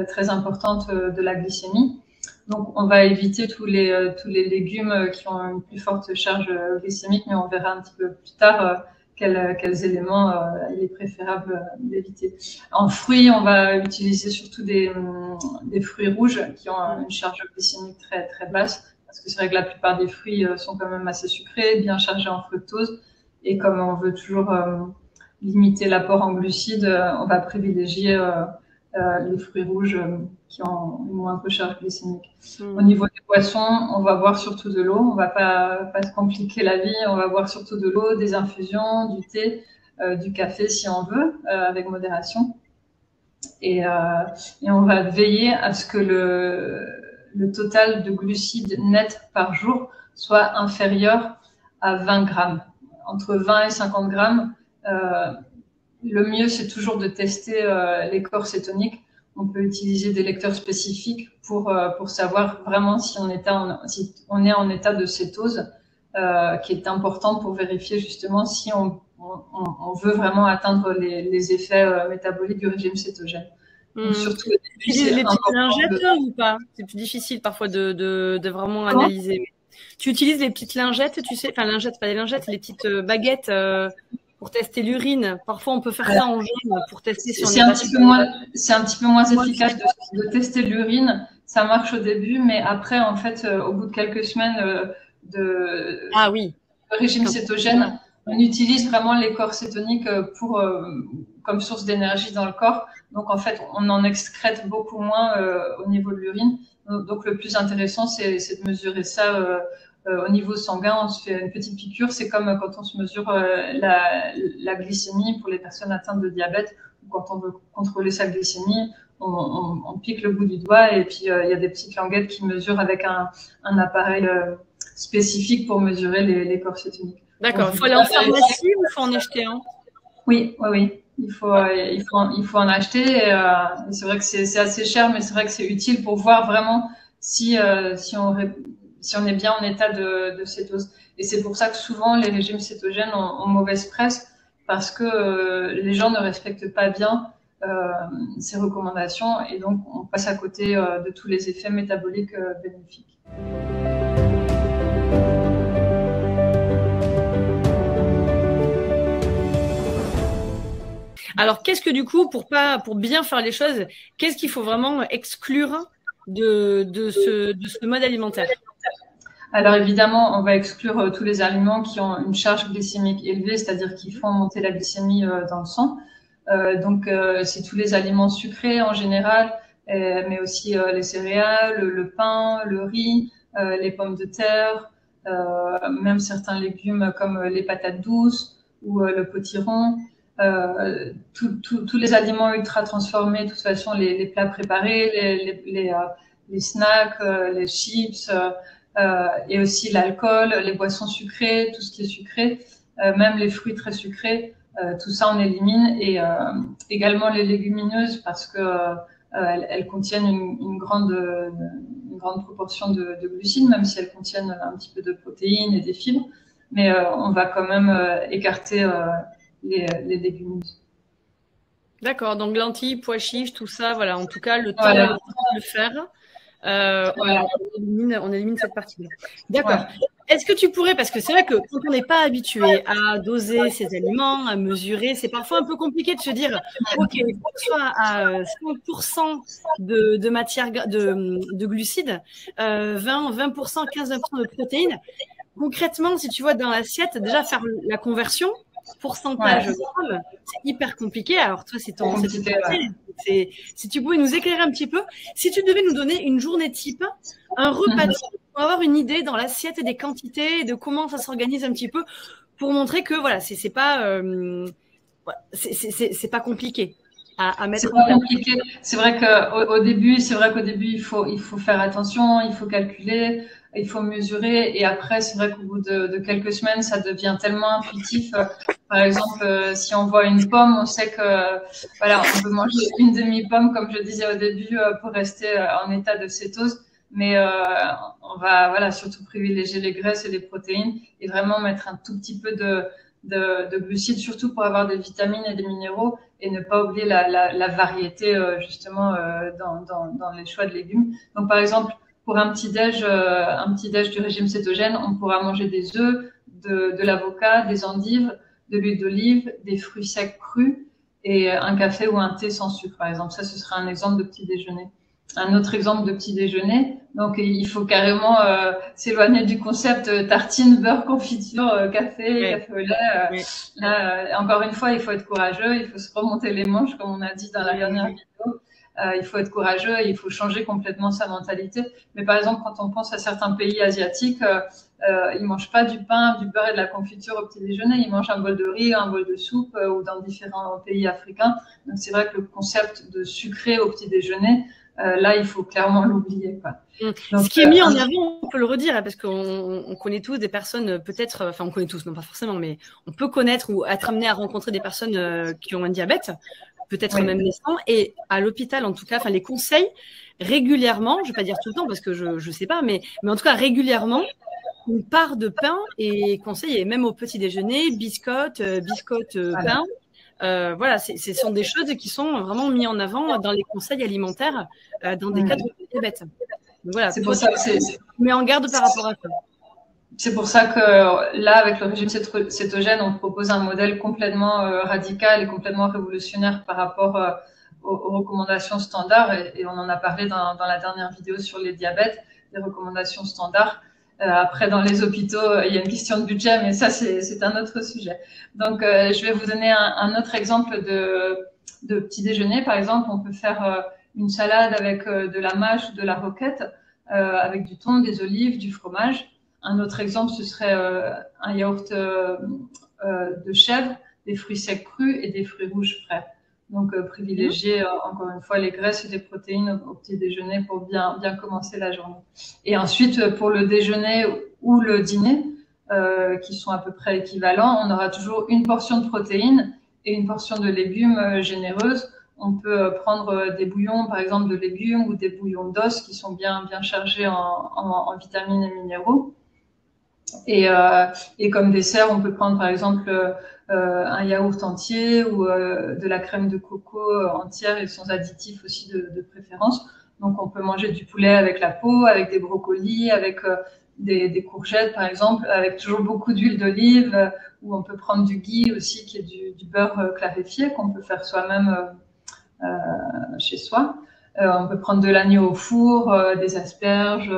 très importante de la glycémie. Donc, on va éviter tous les légumes qui ont une plus forte charge glycémique, mais on verra un petit peu plus tard quels éléments il est préférable d'éviter. En fruits, on va utiliser surtout des fruits rouges qui ont une charge glycémique très, très basse, parce que c'est vrai que la plupart des fruits sont quand même assez sucrés, bien chargés en fructose, et comme on veut toujours limiter l'apport en glucides, on va privilégier les fruits rouges qui ont une moindre charge glycémique. Au niveau des poissons, on va boire surtout de l'eau. On va pas se compliquer la vie. On va boire surtout de l'eau, des infusions, du thé, du café si on veut, avec modération. Et on va veiller à ce que le total de glucides nets par jour soit inférieur à 20 grammes. Entre 20 et 50 grammes. Le mieux, c'est toujours de tester les corps cétoniques. On peut utiliser des lecteurs spécifiques pour savoir vraiment si on est en état de cétose, qui est important pour vérifier justement si on veut vraiment atteindre les effets métaboliques du régime cétogène. Donc, surtout, tu utilises les petites lingettes ou pas? C'est plus difficile parfois de vraiment analyser. Tu utilises les petites lingettes, tu sais, enfin lingettes, pas les lingettes, les petites baguettes pour tester l'urine. Parfois, on peut faire ça en jaune pour tester si on c'est un petit peu moins efficace de tester l'urine. Ça marche au début, mais après, en fait, au bout de quelques semaines de régime cétogène, on utilise vraiment les corps cétoniques comme source d'énergie dans le corps. Donc, en fait, on en excrète beaucoup moins au niveau de l'urine. Donc, le plus intéressant, c'est de mesurer ça au niveau sanguin. On se fait une petite piqûre. C'est comme quand on se mesure la glycémie pour les personnes atteintes de diabète. Quand on veut contrôler sa glycémie, on pique le bout du doigt et puis il y a des petites languettes qui mesurent avec un appareil spécifique pour mesurer les corps cétoniques. D'accord. Il faut aller en pharmacie ou il faut en acheter un? Oui. il faut en acheter. Et c'est vrai que c'est assez cher, mais c'est vrai que c'est utile pour voir vraiment si on est bien en état de cétose. Et c'est pour ça que souvent les régimes cétogènes ont mauvaise presse, parce que les gens ne respectent pas bien ces recommandations, et donc on passe à côté de tous les effets métaboliques bénéfiques. Alors, qu'est-ce que du coup, pour bien faire les choses, qu'est-ce qu'il faut vraiment exclure de ce mode alimentaire? Alors évidemment, on va exclure tous les aliments qui ont une charge glycémique élevée, c'est-à-dire qui font monter la glycémie dans le sang. Donc c'est tous les aliments sucrés en général, mais aussi les céréales, le pain, le riz, les pommes de terre, même certains légumes comme les patates douces ou le potiron. Tous les aliments ultra transformés, de toute façon les plats préparés, les snacks, les chips, et aussi l'alcool, les boissons sucrées, tout ce qui est sucré, même les fruits très sucrés, tout ça on élimine, et également les légumineuses, parce que elles contiennent une grande proportion de glucides, même si elles contiennent un petit peu de protéines et des fibres, mais on va quand même écarter les légumineuses. D'accord, donc lentilles, pois chiches, tout ça, voilà, en tout cas, le temps Voilà. de le faire, Voilà. on élimine cette partie-là. D'accord. Ouais. Est-ce que tu pourrais, parce que c'est vrai que quand on n'est pas habitué à doser ses aliments, à mesurer, c'est parfois un peu compliqué de se dire, OK, il faut que ce soit à 5% de matière, de glucides, 20%, 15% de protéines. Concrètement, si tu vois dans l'assiette, déjà faire la conversion, pourcentage gramme, c'est hyper compliqué. Alors toi, c'est ton métier. Si tu pouvais nous éclairer un petit peu, si tu devais nous donner une journée type, un repas type, pour avoir une idée dans l'assiette et des quantités, de comment ça s'organise un petit peu, pour montrer que voilà, c'est pas compliqué à mettre en place. Compliqué. C'est vrai qu'au début, il faut faire attention, il faut calculer, il faut mesurer, et après, c'est vrai qu'au bout de quelques semaines, ça devient tellement intuitif. Par exemple, si on voit une pomme, on sait que voilà, on peut manger une demi-pomme, comme je disais au début, pour rester en état de cétose. Mais on va surtout privilégier les graisses et les protéines, et vraiment mettre un tout petit peu de glucides, surtout pour avoir des vitamines et des minéraux, et ne pas oublier la variété justement dans les choix de légumes. Donc par exemple, pour un petit déj du régime cétogène, on pourra manger des œufs, de l'avocat, des endives, de l'huile d'olive, des fruits secs crus, et un café ou un thé sans sucre, par exemple. Ça, ce sera un exemple de petit déjeuner. Un autre exemple de petit déjeuner, donc il faut carrément s'éloigner du concept tartine, beurre, confiture, café au lait. Là, encore une fois, il faut être courageux, il faut se remonter les manches, comme on a dit dans la dernière vidéo. Il faut être courageux et il faut changer complètement sa mentalité. Mais par exemple, quand on pense à certains pays asiatiques, ils mangent pas du pain, du beurre et de la confiture au petit déjeuner. Ils mangent un bol de riz, un bol de soupe, ou dans différents pays africains. Donc c'est vrai que le concept de sucré au petit déjeuner, là, il faut clairement l'oublier. Ce qui est mis en avant, on peut le redire, parce qu'on connaît tous des personnes, peut-être, enfin on connaît tous, non pas forcément, mais on peut connaître ou être amené à rencontrer des personnes qui ont un diabète, peut-être même naissant, et à l'hôpital en tout cas, enfin les conseils régulièrement, je ne vais pas dire tout le temps parce que je ne sais pas, mais en tout cas régulièrement, une part de pain est conseillée, et même au petit déjeuner, biscottes, pain. Voilà, ce sont des choses qui sont vraiment mises en avant dans les conseils alimentaires dans des cadres de diabète. Donc voilà, c'est pour ça que mais en garde par rapport à ça. C'est pour ça que là, avec le régime cétogène, on propose un modèle complètement radical et complètement révolutionnaire par rapport aux recommandations standards. Et on en a parlé dans la dernière vidéo sur les diabètes, les recommandations standards. Après, dans les hôpitaux, il y a une question de budget, mais ça, c'est un autre sujet. Donc, je vais vous donner un autre exemple de petit déjeuner. Par exemple, on peut faire une salade avec de la mâche ou de la roquette, avec du thon, des olives, du fromage. Un autre exemple, ce serait un yaourt de chèvre, des fruits secs crus et des fruits rouges frais. Donc, privilégier encore une fois les graisses et les protéines au petit déjeuner pour bien commencer la journée. Et ensuite, pour le déjeuner ou le dîner, qui sont à peu près équivalents, on aura toujours une portion de protéines et une portion de légumes généreuse. On peut prendre des bouillons, par exemple, de légumes ou des bouillons d'os qui sont bien chargés en vitamines et minéraux. Et comme dessert, on peut prendre, par exemple, un yaourt entier ou de la crème de coco entière et sans additifs aussi de préférence. Donc, on peut manger du poulet avec la peau, avec des brocolis, avec des courgettes, par exemple, avec toujours beaucoup d'huile d'olive, ou on peut prendre du ghee aussi, qui est du beurre clarifié qu'on peut faire soi-même chez soi. On peut prendre de l'agneau au four, des asperges,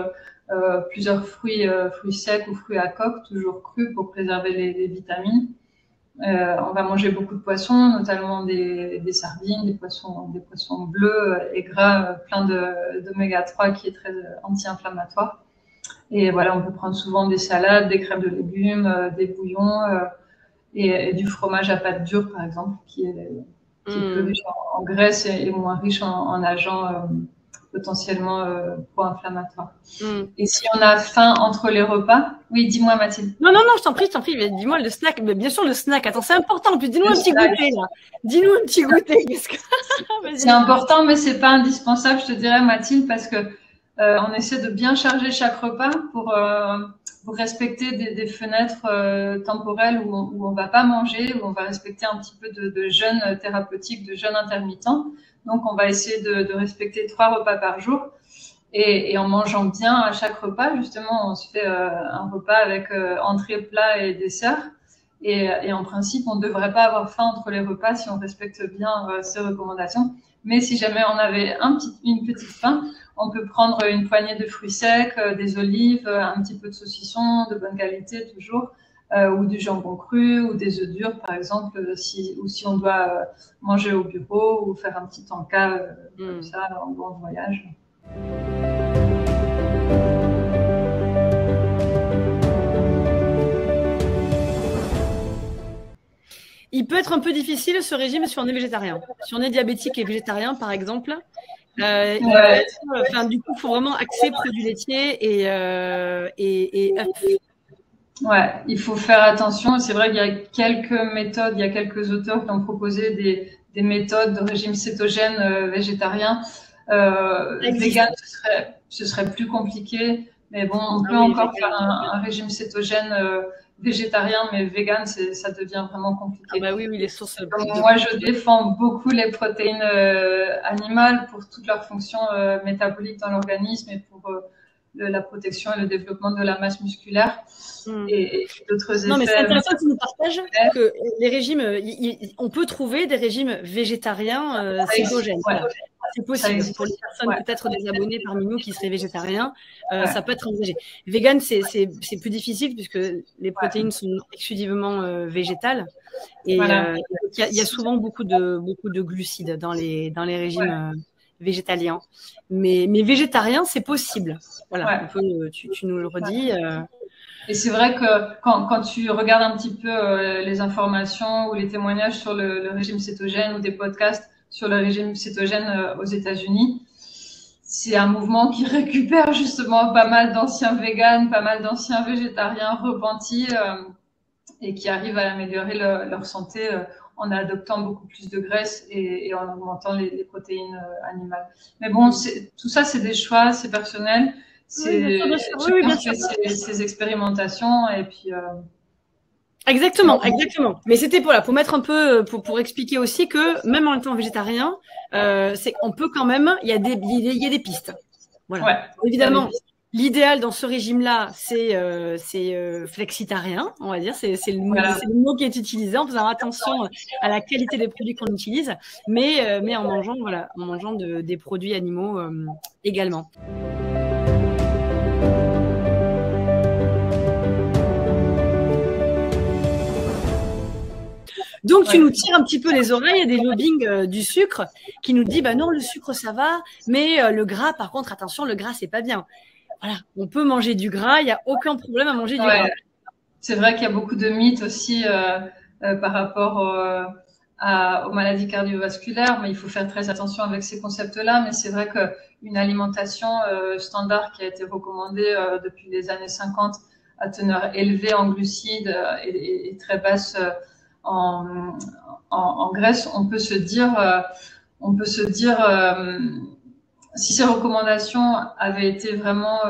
plusieurs fruits secs ou fruits à coque, toujours crus pour préserver les vitamines. On va manger beaucoup de poissons, notamment des sardines, des poissons bleus et gras, plein d'oméga 3 qui est très anti-inflammatoire. Et voilà, on peut prendre souvent des salades, des crèmes de légumes, des bouillons et du fromage à pâte dure, par exemple, qui est plus riche en graisse et moins riche en agents potentiellement pro-inflammatoires. Et si on a faim entre les repas, oui, dis-moi Mathilde. Non, je t'en prie, dis-moi le snack. Mais bien sûr, le snack. Attends, c'est important. Puis dis-nous un petit goûter là. Dis-nous un petit goûter. C'est important, mais c'est pas indispensable, je te dirais Mathilde, parce que on essaie de bien charger chaque repas pour respecter des fenêtres temporelles où on va pas manger, où on va respecter un petit peu de jeûne thérapeutique, de jeûne intermittent. Donc, on va essayer de respecter 3 repas par jour. Et en mangeant bien à chaque repas, justement, on se fait un repas avec entrée, plat et dessert. Et en principe, on ne devrait pas avoir faim entre les repas si on respecte bien ces recommandations. Mais si jamais on avait une petite faim, on peut prendre une poignée de fruits secs, des olives, un petit peu de saucisson de bonne qualité toujours, ou du jambon cru, ou des œufs durs par exemple, ou si on doit manger au bureau ou faire un petit encas comme ça en voyage. Il peut être un peu difficile ce régime si on est végétarien. Si on est diabétique et végétarien, par exemple, du coup, il faut vraiment axer produits laitiers et œufs. Ouais, il faut faire attention. C'est vrai qu'il y a quelques méthodes, il y a quelques auteurs qui ont proposé des méthodes de régime cétogène végétarien. Vegan, ce serait plus compliqué. Mais bon, on peut encore faire un régime cétogène végétarien, mais vegan, ça devient vraiment compliqué. Ah bah oui, les sources. Moi, je défends beaucoup les protéines animales pour toutes leurs fonctions métaboliques dans l'organisme et pour la protection et le développement de la masse musculaire et d'autres effets. Non, mais c'est intéressant que tu nous partages que les régimes, on peut trouver des régimes végétariens cétogènes. Ouais. C'est possible. Pour les personnes, peut-être des abonnés parmi nous qui seraient végétariens, ça peut être envisagé. Vegan, c'est plus difficile puisque les protéines sont exclusivement végétales. Et il y a souvent beaucoup de glucides dans les régimes végétaliens. Mais végétarien, c'est possible. Voilà, tu nous le redis. Et c'est vrai que quand tu regardes un petit peu les informations ou les témoignages sur le régime cétogène ou des podcasts sur le régime cétogène aux États-Unis, c'est un mouvement qui récupère justement pas mal d'anciens véganes, pas mal d'anciens végétariens repentis et qui arrivent à améliorer leur santé en adoptant beaucoup plus de graisse et en augmentant les protéines animales. Mais bon, tout ça, c'est des choix, c'est personnel. Chacun fait ses expérimentations et puis. Exactement. Mais c'était pour mettre un peu, pour expliquer aussi que même en étant végétarien, on peut quand même, il y a des pistes. Voilà. Ouais, évidemment, l'idéal dans ce régime-là, c'est flexitarien, on va dire. C'est le mot qui est utilisé en faisant attention à la qualité des produits qu'on utilise, mais en mangeant des produits animaux également. Donc, tu nous tires un petit peu les oreilles, il y a des lobbying du sucre qui nous dit, bah non, le sucre, ça va, mais le gras, par contre, attention, le gras, c'est pas bien. Voilà, on peut manger du gras, il n'y a aucun problème à manger du gras. C'est vrai qu'il y a beaucoup de mythes aussi par rapport aux maladies cardiovasculaires, mais il faut faire très attention avec ces concepts-là. Mais c'est vrai qu'une alimentation standard qui a été recommandée depuis les années 50 à teneur élevée en glucides et très basse en en Grèce, on peut se dire, si ces recommandations avaient été vraiment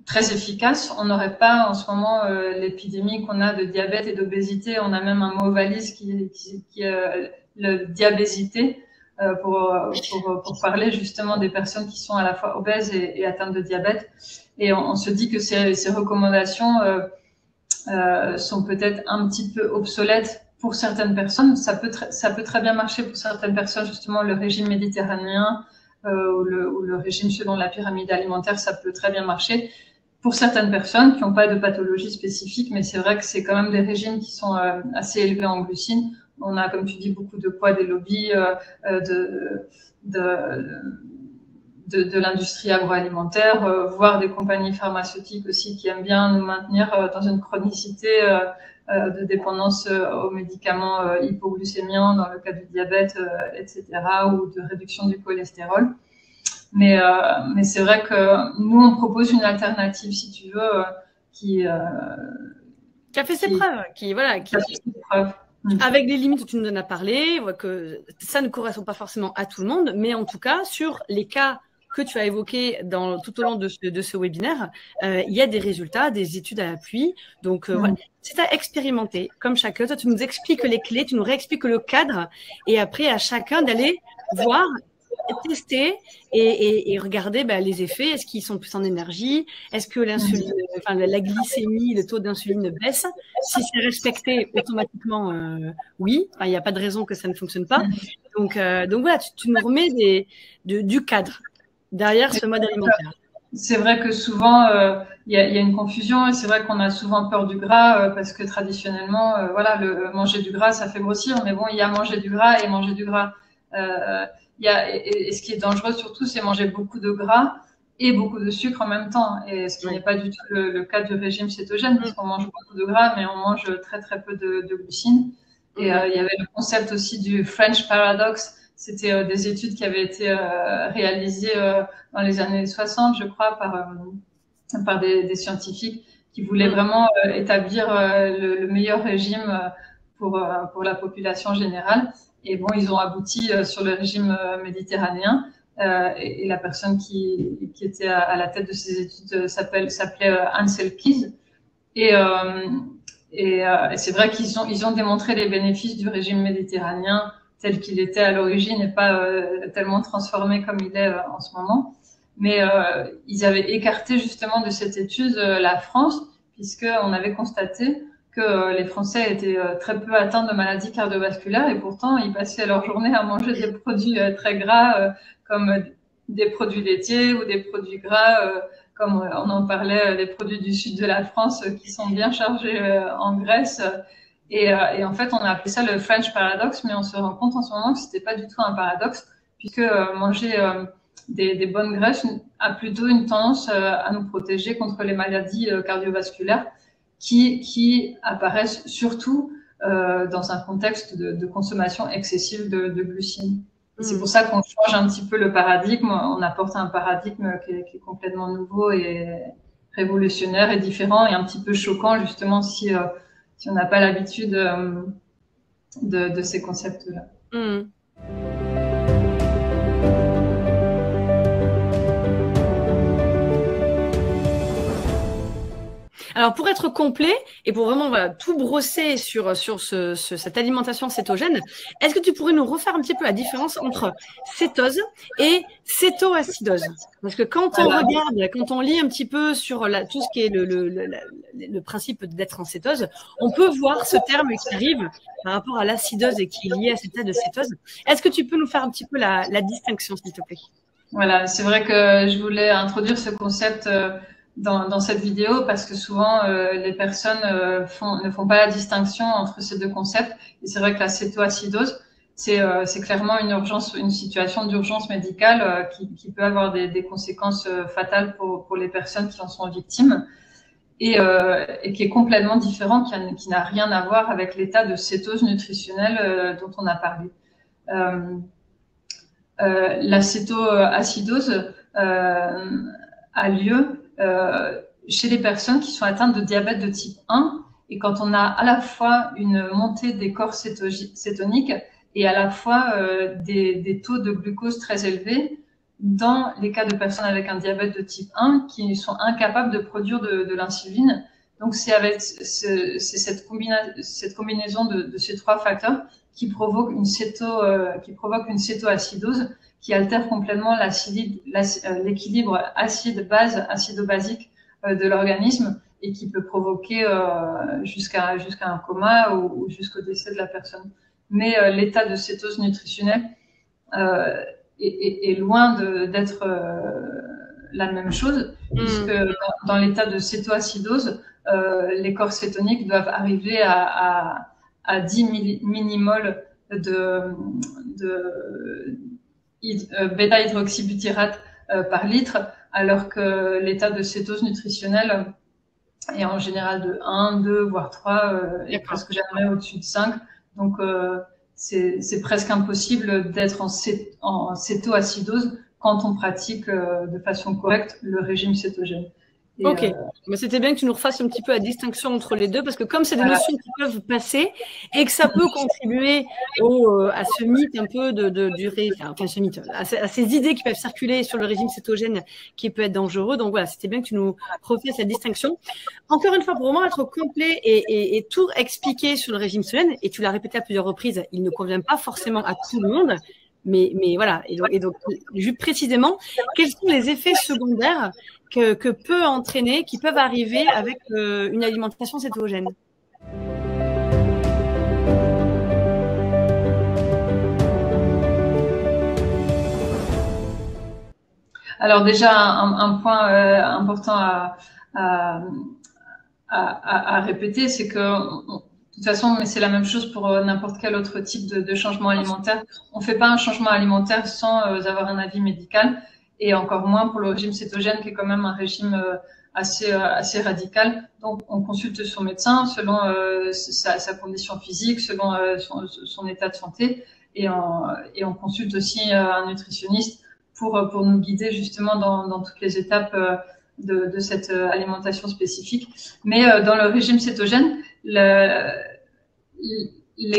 très efficaces, on n'aurait pas en ce moment l'épidémie qu'on a de diabète et d'obésité. On a même un mot valise qui est le diabésité pour parler justement des personnes qui sont à la fois obèses et atteintes de diabète. Et on se dit que ces recommandations sont peut-être un petit peu obsolètes pour certaines personnes. Ça peut très bien marcher pour certaines personnes, justement le régime méditerranéen ou le régime selon la pyramide alimentaire, ça peut très bien marcher pour certaines personnes qui n'ont pas de pathologie spécifique, mais c'est vrai que c'est quand même des régimes qui sont assez élevés en glucides. On a, comme tu dis, beaucoup de poids des lobbies de l'industrie agroalimentaire, voire des compagnies pharmaceutiques aussi qui aiment bien nous maintenir dans une chronicité de dépendance aux médicaments hypoglycémiants dans le cas du diabète, etc., ou de réduction du cholestérol. Mais c'est vrai que nous, on propose une alternative, si tu veux, qui a fait ses preuves, qui a fait ses preuves. Avec les limites que tu nous en as parlé, que ça ne correspond pas forcément à tout le monde, mais en tout cas, sur les cas que tu as évoqués tout au long de ce webinaire, il y a des résultats, des études à l'appui. Donc, voilà, c'est à expérimenter, comme chacun. Toi, tu nous expliques les clés, tu nous réexpliques le cadre, et après, à chacun d'aller voir, tester et regarder les effets. Est-ce qu'ils sont plus en énergie? Est-ce que l'insuline, la glycémie, le taux d'insuline baisse? Si c'est respecté automatiquement, oui. Il n'y a pas de raison que ça ne fonctionne pas. Donc voilà, tu nous remets du cadre derrière ce mode alimentaire. C'est vrai que souvent, il y a une confusion et c'est vrai qu'on a souvent peur du gras parce que traditionnellement, voilà, manger du gras, ça fait grossir. Mais bon, il y a manger du gras et manger du gras. Et ce qui est dangereux surtout, c'est manger beaucoup de gras et beaucoup de sucre en même temps. Et ce qui n'est pas du tout le cas du régime cétogène, parce qu'on mange beaucoup de gras, mais on mange très très peu de glucides. Et il y avait le concept aussi du French Paradox. C'était des études qui avaient été réalisées dans les années 60, je crois, par des scientifiques qui voulaient vraiment établir le meilleur régime pour la population générale. Et bon, ils ont abouti sur le régime méditerranéen. Et la personne qui était à la tête de ces études s'appelait Ansel Keys. Et c'est vrai qu'ils ont démontré les bénéfices du régime méditerranéen tel qu'il était à l'origine et pas tellement transformé comme il est en ce moment. Mais ils avaient écarté justement de cette étude la France, puisqu'on avait constaté que les Français étaient très peu atteints de maladies cardiovasculaires et pourtant ils passaient leur journée à manger des produits très gras comme des produits laitiers ou des produits gras comme on en parlait, les produits du sud de la France qui sont bien chargés en graisse. Et en fait, on a appelé ça le French Paradox, mais on se rend compte en ce moment que c'était pas du tout un paradoxe, puisque manger des bonnes graisses a plutôt une tendance à nous protéger contre les maladies cardiovasculaires qui apparaissent surtout dans un contexte de consommation excessive de glucides. C'est pour ça qu'on change un petit peu le paradigme, on apporte un paradigme qui est complètement nouveau et révolutionnaire et différent et un petit peu choquant justement si on n'a pas l'habitude de ces concepts-là. Alors, pour être complet et pour vraiment tout brosser sur cette alimentation cétogène, est-ce que tu pourrais nous refaire un petit peu la différence entre cétose et cétoacidose? Parce que quand on regarde, quand on lit un petit peu sur tout ce qui est le principe d'être en cétose, on peut voir ce terme qui arrive par rapport à l'acidose et qui est lié à cet état de cétose. Est-ce que tu peux nous faire un petit peu la distinction, s'il te plaît? Voilà, c'est vrai que je voulais introduire ce concept dans cette vidéo parce que souvent les personnes ne font pas la distinction entre ces deux concepts. Et c'est vrai que la cétoacidose, c'est clairement une situation d'urgence médicale qui peut avoir des conséquences fatales pour les personnes qui en sont victimes et qui est complètement différent, qui n'a rien à voir avec l'état de cétose nutritionnelle dont on a parlé. La cétoacidose a lieu chez les personnes qui sont atteintes de diabète de type 1 Et quand on a à la fois une montée des corps cétoniques et à la fois des taux de glucose très élevés, dans les cas de personnes avec un diabète de type 1 qui sont incapables de produire de l'insuline. Donc c'est avec cette combinaison de ces trois facteurs qui provoque une cétoacidose qui altère complètement l'équilibre acide-base, acido-basique de l'organisme et qui peut provoquer jusqu'à un coma ou jusqu'au décès de la personne. Mais l'état de cétose nutritionnelle est loin d'être la même chose, puisque dans l'état de cétoacidose, les corps cétoniques doivent arriver à 10 millimoles de bêta-hydroxybutyrate par litre, alors que l'état de cétose nutritionnelle est en général de 1, 2, voire 3, et presque jamais au-dessus de 5. Donc, c'est presque impossible d'être en cétoacidose quand on pratique de façon correcte le régime cétogène. Ok, mais c'était bien que tu nous refasses un petit peu la distinction entre les deux, parce que comme c'est des notions qui peuvent passer et que ça peut contribuer à ce mythe un peu ce mythe, à ces idées qui peuvent circuler sur le régime cétogène qui peut être dangereux. Donc voilà, c'était bien que tu nous refasses la distinction. Encore une fois, pour vraiment être complet et tout expliquer sur le régime cétogène, et tu l'as répété à plusieurs reprises, il ne convient pas forcément à tout le monde. Mais voilà, et donc juste précisément, quels sont les effets secondaires que peut entraîner, qui peuvent arriver avec une alimentation cétogène? Alors déjà, un point important à répéter, c'est que de toute façon, mais c'est la même chose pour n'importe quel autre type de changement alimentaire. On fait pas un changement alimentaire sans avoir un avis médical, et encore moins pour le régime cétogène, qui est quand même un régime assez radical. Donc, on consulte son médecin selon sa condition physique, selon son état de santé, et on consulte aussi un nutritionniste pour nous guider justement dans toutes les étapes de cette alimentation spécifique. Mais dans le régime cétogène, les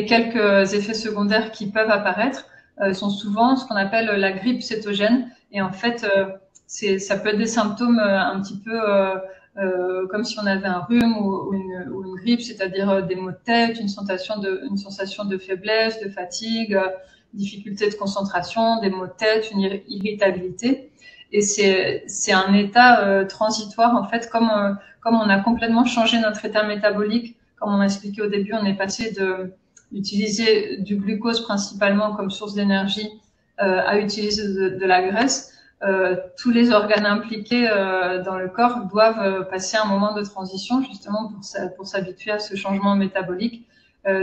quelques effets secondaires qui peuvent apparaître sont souvent ce qu'on appelle la grippe cétogène. Et en fait, ça peut être des symptômes un petit peu comme si on avait un rhume ou une grippe, c'est-à-dire des maux de tête, une sensation de faiblesse, de fatigue, difficulté de concentration, des maux de tête, une irritabilité. Et c'est un état transitoire, en fait, comme on a complètement changé notre état métabolique. Comme on a expliqué au début, on est passé d'utiliser du glucose principalement comme source d'énergie à utiliser de la graisse. Tous les organes impliqués dans le corps doivent passer un moment de transition justement pour s'habituer à ce changement métabolique.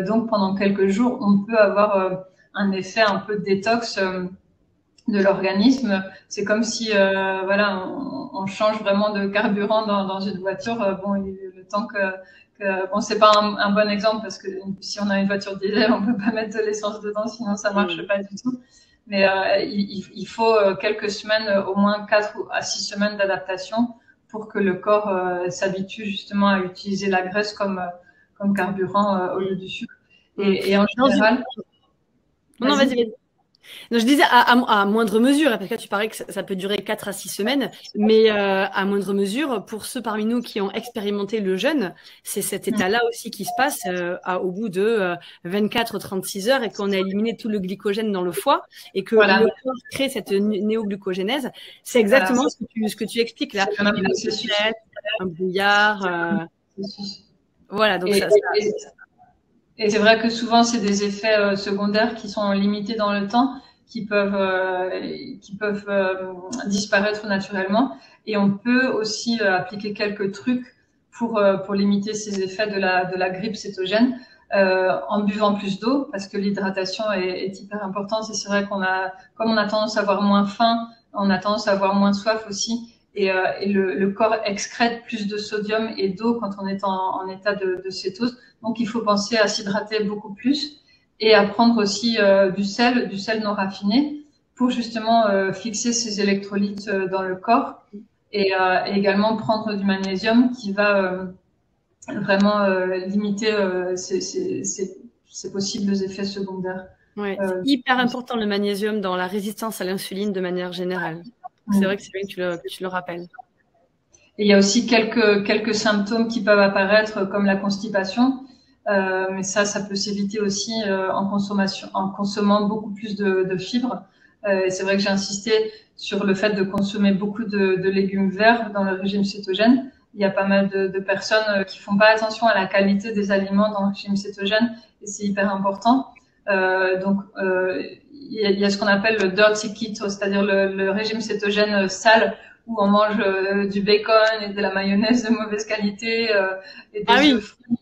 Donc pendant quelques jours, on peut avoir un effet un peu de détox de l'organisme. C'est comme si voilà, on change vraiment de carburant dans une voiture. Bon, le temps bon, c'est pas un bon exemple parce que si on a une voiture diesel, on peut pas mettre de l'essence dedans, sinon ça marche pas du tout. Mais il faut quelques semaines, au moins 4 à 6 semaines d'adaptation pour que le corps s'habitue justement à utiliser la graisse comme carburant au lieu du sucre. Et en général... Non, vas-y. Non, je disais à moindre mesure, parce que tu parlais que ça peut durer 4 à 6 semaines, mais à moindre mesure, pour ceux parmi nous qui ont expérimenté le jeûne, c'est cet état-là aussi qui se passe au bout de 24-36 heures et qu'on a éliminé tout le glycogène dans le foie et que le corps crée cette néoglucogénèse. C'est exactement ce que tu expliques là. Un brouillard. Voilà, donc et c'est vrai que souvent, c'est des effets secondaires qui sont limités dans le temps, qui peuvent disparaître naturellement. Et on peut aussi appliquer quelques trucs pour limiter ces effets de la grippe cétogène en buvant plus d'eau, parce que l'hydratation est hyper importante. Et c'est vrai comme on a tendance à avoir moins faim, on a tendance à avoir moins soif aussi. Et le corps excrète plus de sodium et d'eau quand on est en état de cétose. Donc, il faut penser à s'hydrater beaucoup plus et à prendre aussi du sel non raffiné pour justement fixer ces électrolytes dans le corps et également prendre du magnésium qui va vraiment limiter ces possibles effets secondaires. Ouais, c'est hyper important le magnésium dans la résistance à l'insuline de manière générale. C'est vrai que c'est bien que tu le rappelles. Et il y a aussi quelques symptômes qui peuvent apparaître comme la constipation, mais ça peut s'éviter aussi en consommant beaucoup plus de fibres. C'est vrai que j'ai insisté sur le fait de consommer beaucoup de légumes verts dans le régime cétogène. Il y a pas mal de personnes qui font pas attention à la qualité des aliments dans le régime cétogène et c'est hyper important. Il y a ce qu'on appelle le dirty keto, c'est-à-dire le régime cétogène sale où on mange du bacon et de la mayonnaise de mauvaise qualité et des œufs frits.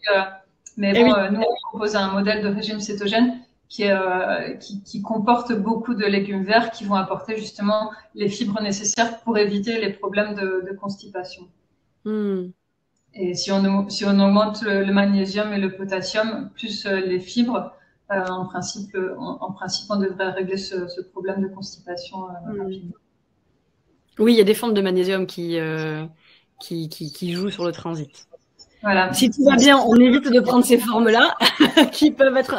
Mais bon, nous, on propose un modèle de régime cétogène qui comporte beaucoup de légumes verts qui vont apporter justement les fibres nécessaires pour éviter les problèmes de constipation. Et si on augmente le magnésium et le potassium, plus les fibres, en principe, on devrait régler ce problème de constipation rapidement. Oui, il y a des formes de magnésium qui jouent sur le transit. Voilà. Si tout va bien, on évite de prendre ces formes-là, qui peuvent être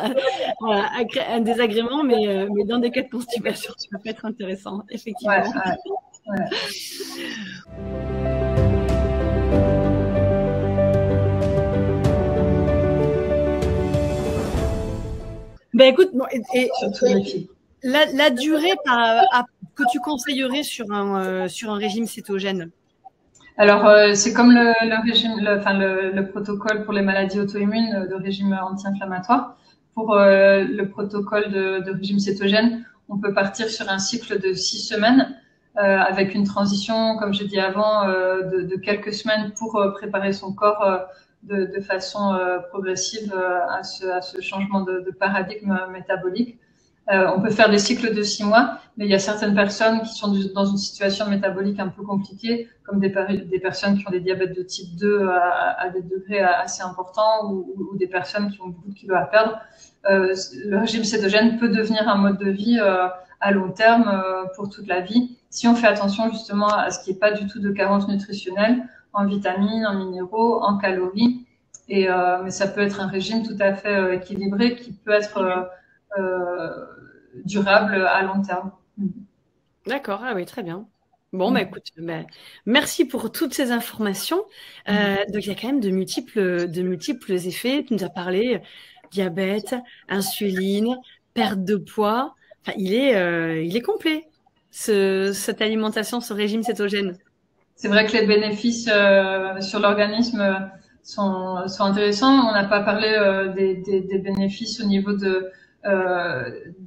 un désagrément, mais dans des cas de constipation, ça peut être intéressant, effectivement. Ouais. Ben écoute, la durée que tu conseillerais sur un régime cétogène? Alors, c'est comme le protocole pour les maladies auto-immunes de régime anti-inflammatoire. Pour le protocole de régime cétogène, on peut partir sur un cycle de 6 semaines avec une transition, comme j'ai dit avant, de quelques semaines pour préparer son corps de façon progressive à ce changement de paradigme métabolique. On peut faire des cycles de 6 mois, mais il y a certaines personnes qui sont dans une situation métabolique un peu compliquée, comme des personnes qui ont des diabètes de type 2 à des degrés assez importants ou des personnes qui ont beaucoup de kilos à perdre. Le régime cétogène peut devenir un mode de vie à long terme pour toute la vie, si on fait attention justement à ce qui n'est pas du tout de carence nutritionnelle en vitamines, en minéraux, en calories. Mais ça peut être un régime tout à fait équilibré qui peut être durable à long terme. D'accord, ah oui, très bien. Bon, bah écoute, merci pour toutes ces informations. Donc, il y a quand même de multiples effets. Tu nous as parlé diabète, insuline, perte de poids. Enfin, il est complet, cette alimentation, ce régime cétogène. C'est vrai que les bénéfices sur l'organisme sont intéressants. On n'a pas parlé des bénéfices au niveau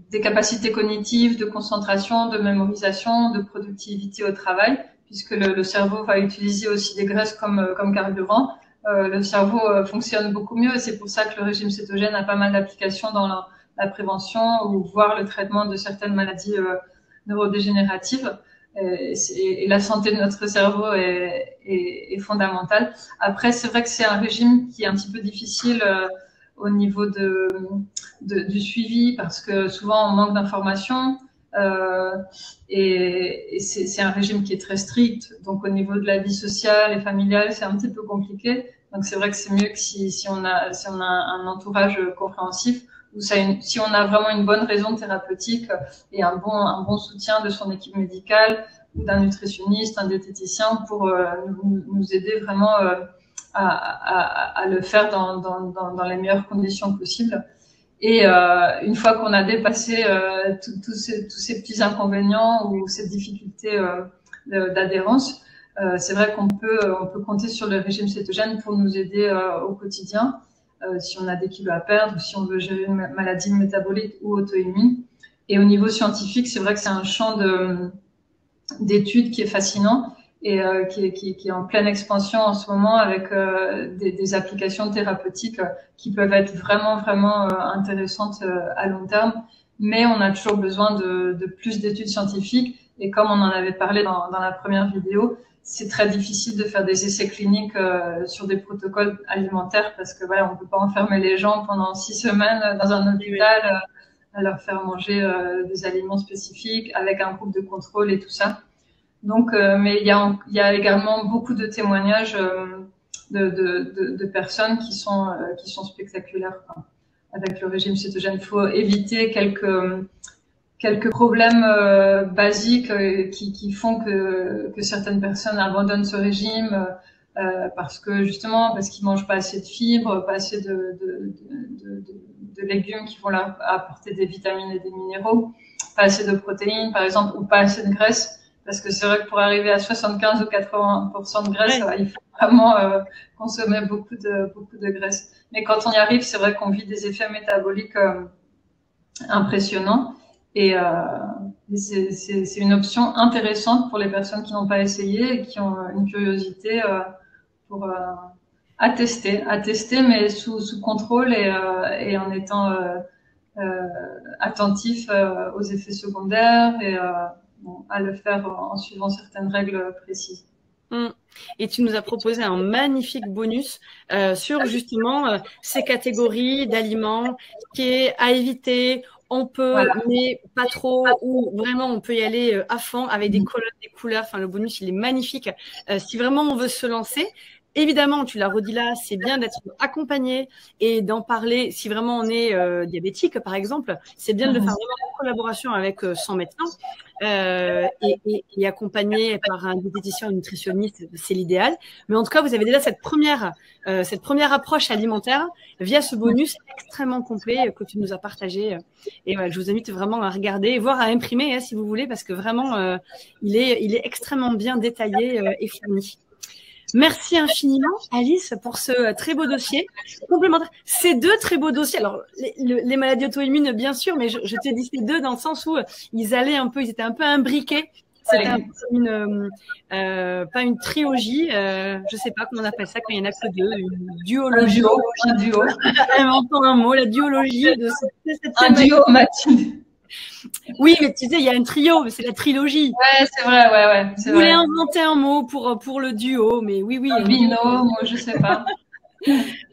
des capacités cognitives, de concentration, de mémorisation, de productivité au travail, puisque le cerveau va utiliser aussi des graisses comme carburant. Le cerveau fonctionne beaucoup mieux et c'est pour ça que le régime cétogène a pas mal d'applications dans la prévention ou voire le traitement de certaines maladies neurodégénératives. Et la santé de notre cerveau est fondamentale. Après, c'est vrai que c'est un régime qui est un petit peu difficile au niveau du suivi parce que souvent on manque d'informations et c'est un régime qui est très strict. Donc au niveau de la vie sociale et familiale, c'est un petit peu compliqué. Donc c'est vrai que c'est mieux que si on a un entourage compréhensif ou si on a vraiment une bonne raison thérapeutique et un bon soutien de son équipe médicale ou d'un nutritionniste, un diététicien pour nous aider vraiment à le faire dans les meilleures conditions possibles. Et une fois qu'on a dépassé tous ces petits inconvénients ou ces difficultés d'adhérence, c'est vrai qu'on peut compter sur le régime cétogène pour nous aider au quotidien, si on a des kilos à perdre ou si on veut gérer une maladie métabolique ou auto-immune. Et au niveau scientifique, c'est vrai que c'est un champ d'études qui est fascinant et qui est en pleine expansion en ce moment avec des applications thérapeutiques qui peuvent être vraiment intéressantes à long terme. Mais on a toujours besoin de plus d'études scientifiques et comme on en avait parlé dans la première vidéo, c'est très difficile de faire des essais cliniques sur des protocoles alimentaires parce que voilà, on peut pas enfermer les gens pendant 6 semaines dans un hôpital à leur faire manger des aliments spécifiques avec un groupe de contrôle et tout ça. Donc, mais il y a également beaucoup de témoignages de personnes qui sont spectaculaires, quoi. Avec le régime cétogène, il faut éviter quelques problèmes basiques qui font que certaines personnes abandonnent ce régime parce qu'ils mangent pas assez de fibres, pas assez de légumes qui vont leur apporter des vitamines et des minéraux, pas assez de protéines par exemple, ou pas assez de graisse, parce que c'est vrai que pour arriver à 75 ou 80% de graisse, il faut vraiment consommer beaucoup de graisse. Mais quand on y arrive, c'est vrai qu'on vit des effets métaboliques impressionnants. Et c'est une option intéressante pour les personnes qui n'ont pas essayé et qui ont une curiosité à tester, mais sous contrôle et en étant attentif aux effets secondaires et à le faire en suivant certaines règles précises. Et tu nous as proposé un magnifique bonus sur justement ces catégories d'aliments qui est à éviter. On peut, mais pas trop, ou vraiment on peut y aller à fond avec des couleurs. Enfin, le bonus, il est magnifique. Si vraiment on veut se lancer, évidemment, tu l'as redit là, c'est bien d'être accompagné et d'en parler. Si vraiment on est diabétique, par exemple, c'est bien de le faire vraiment en collaboration avec son médecin et accompagné par un diététicien ou nutritionniste, c'est l'idéal. Mais en tout cas, vous avez déjà cette première approche alimentaire via ce bonus extrêmement complet que tu nous as partagé. Et voilà, je vous invite vraiment à regarder, voire à imprimer si vous voulez, parce que vraiment, il est extrêmement bien détaillé et fourni. Merci infiniment, Alice, pour ce très beau dossier complémentaire. Ces deux très beaux dossiers, alors les maladies auto-immunes, bien sûr, mais je t'ai dit ces deux dans le sens où ils étaient un peu imbriqués. C'était pas une trilogie, je sais pas comment on appelle ça quand il y en a que deux, une duologie. Un duo. Inventons un mot, la duologie de cette un duo, Mathilde. Oui, mais tu sais, il y a un trio, c'est la trilogie. Ouais, c'est vrai, ouais. Je voulais inventer un mot pour le duo, mais oui. Un binôme, je sais pas.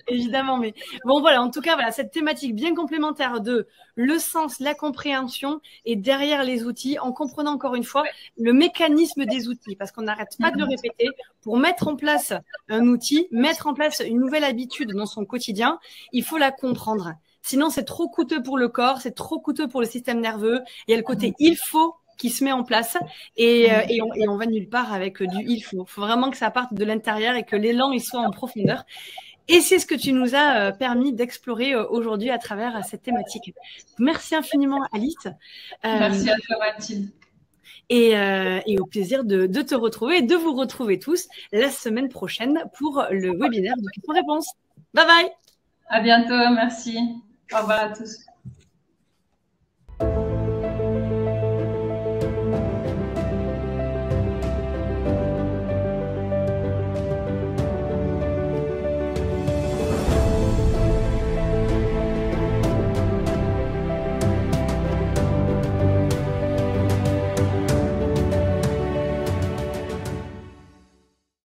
Évidemment, mais bon, voilà, en tout cas, voilà, cette thématique bien complémentaire de le sens, la compréhension et derrière les outils, en comprenant encore une fois le mécanisme des outils, parce qu'on n'arrête pas de le répéter, pour mettre en place un outil, mettre en place une nouvelle habitude dans son quotidien, il faut la comprendre. Sinon, c'est trop coûteux pour le corps, c'est trop coûteux pour le système nerveux. Il y a le côté il faut qui se met en place et on va nulle part avec du il faut. Il faut vraiment que ça parte de l'intérieur et que l'élan il soit en profondeur. Et c'est ce que tu nous as permis d'explorer aujourd'hui à travers cette thématique. Merci infiniment, Alice. Merci à toi, Mathilde. Et au plaisir de te retrouver et de vous retrouver tous la semaine prochaine pour le webinaire de questions-réponses. Bye bye. À bientôt, merci. Au revoir à tous.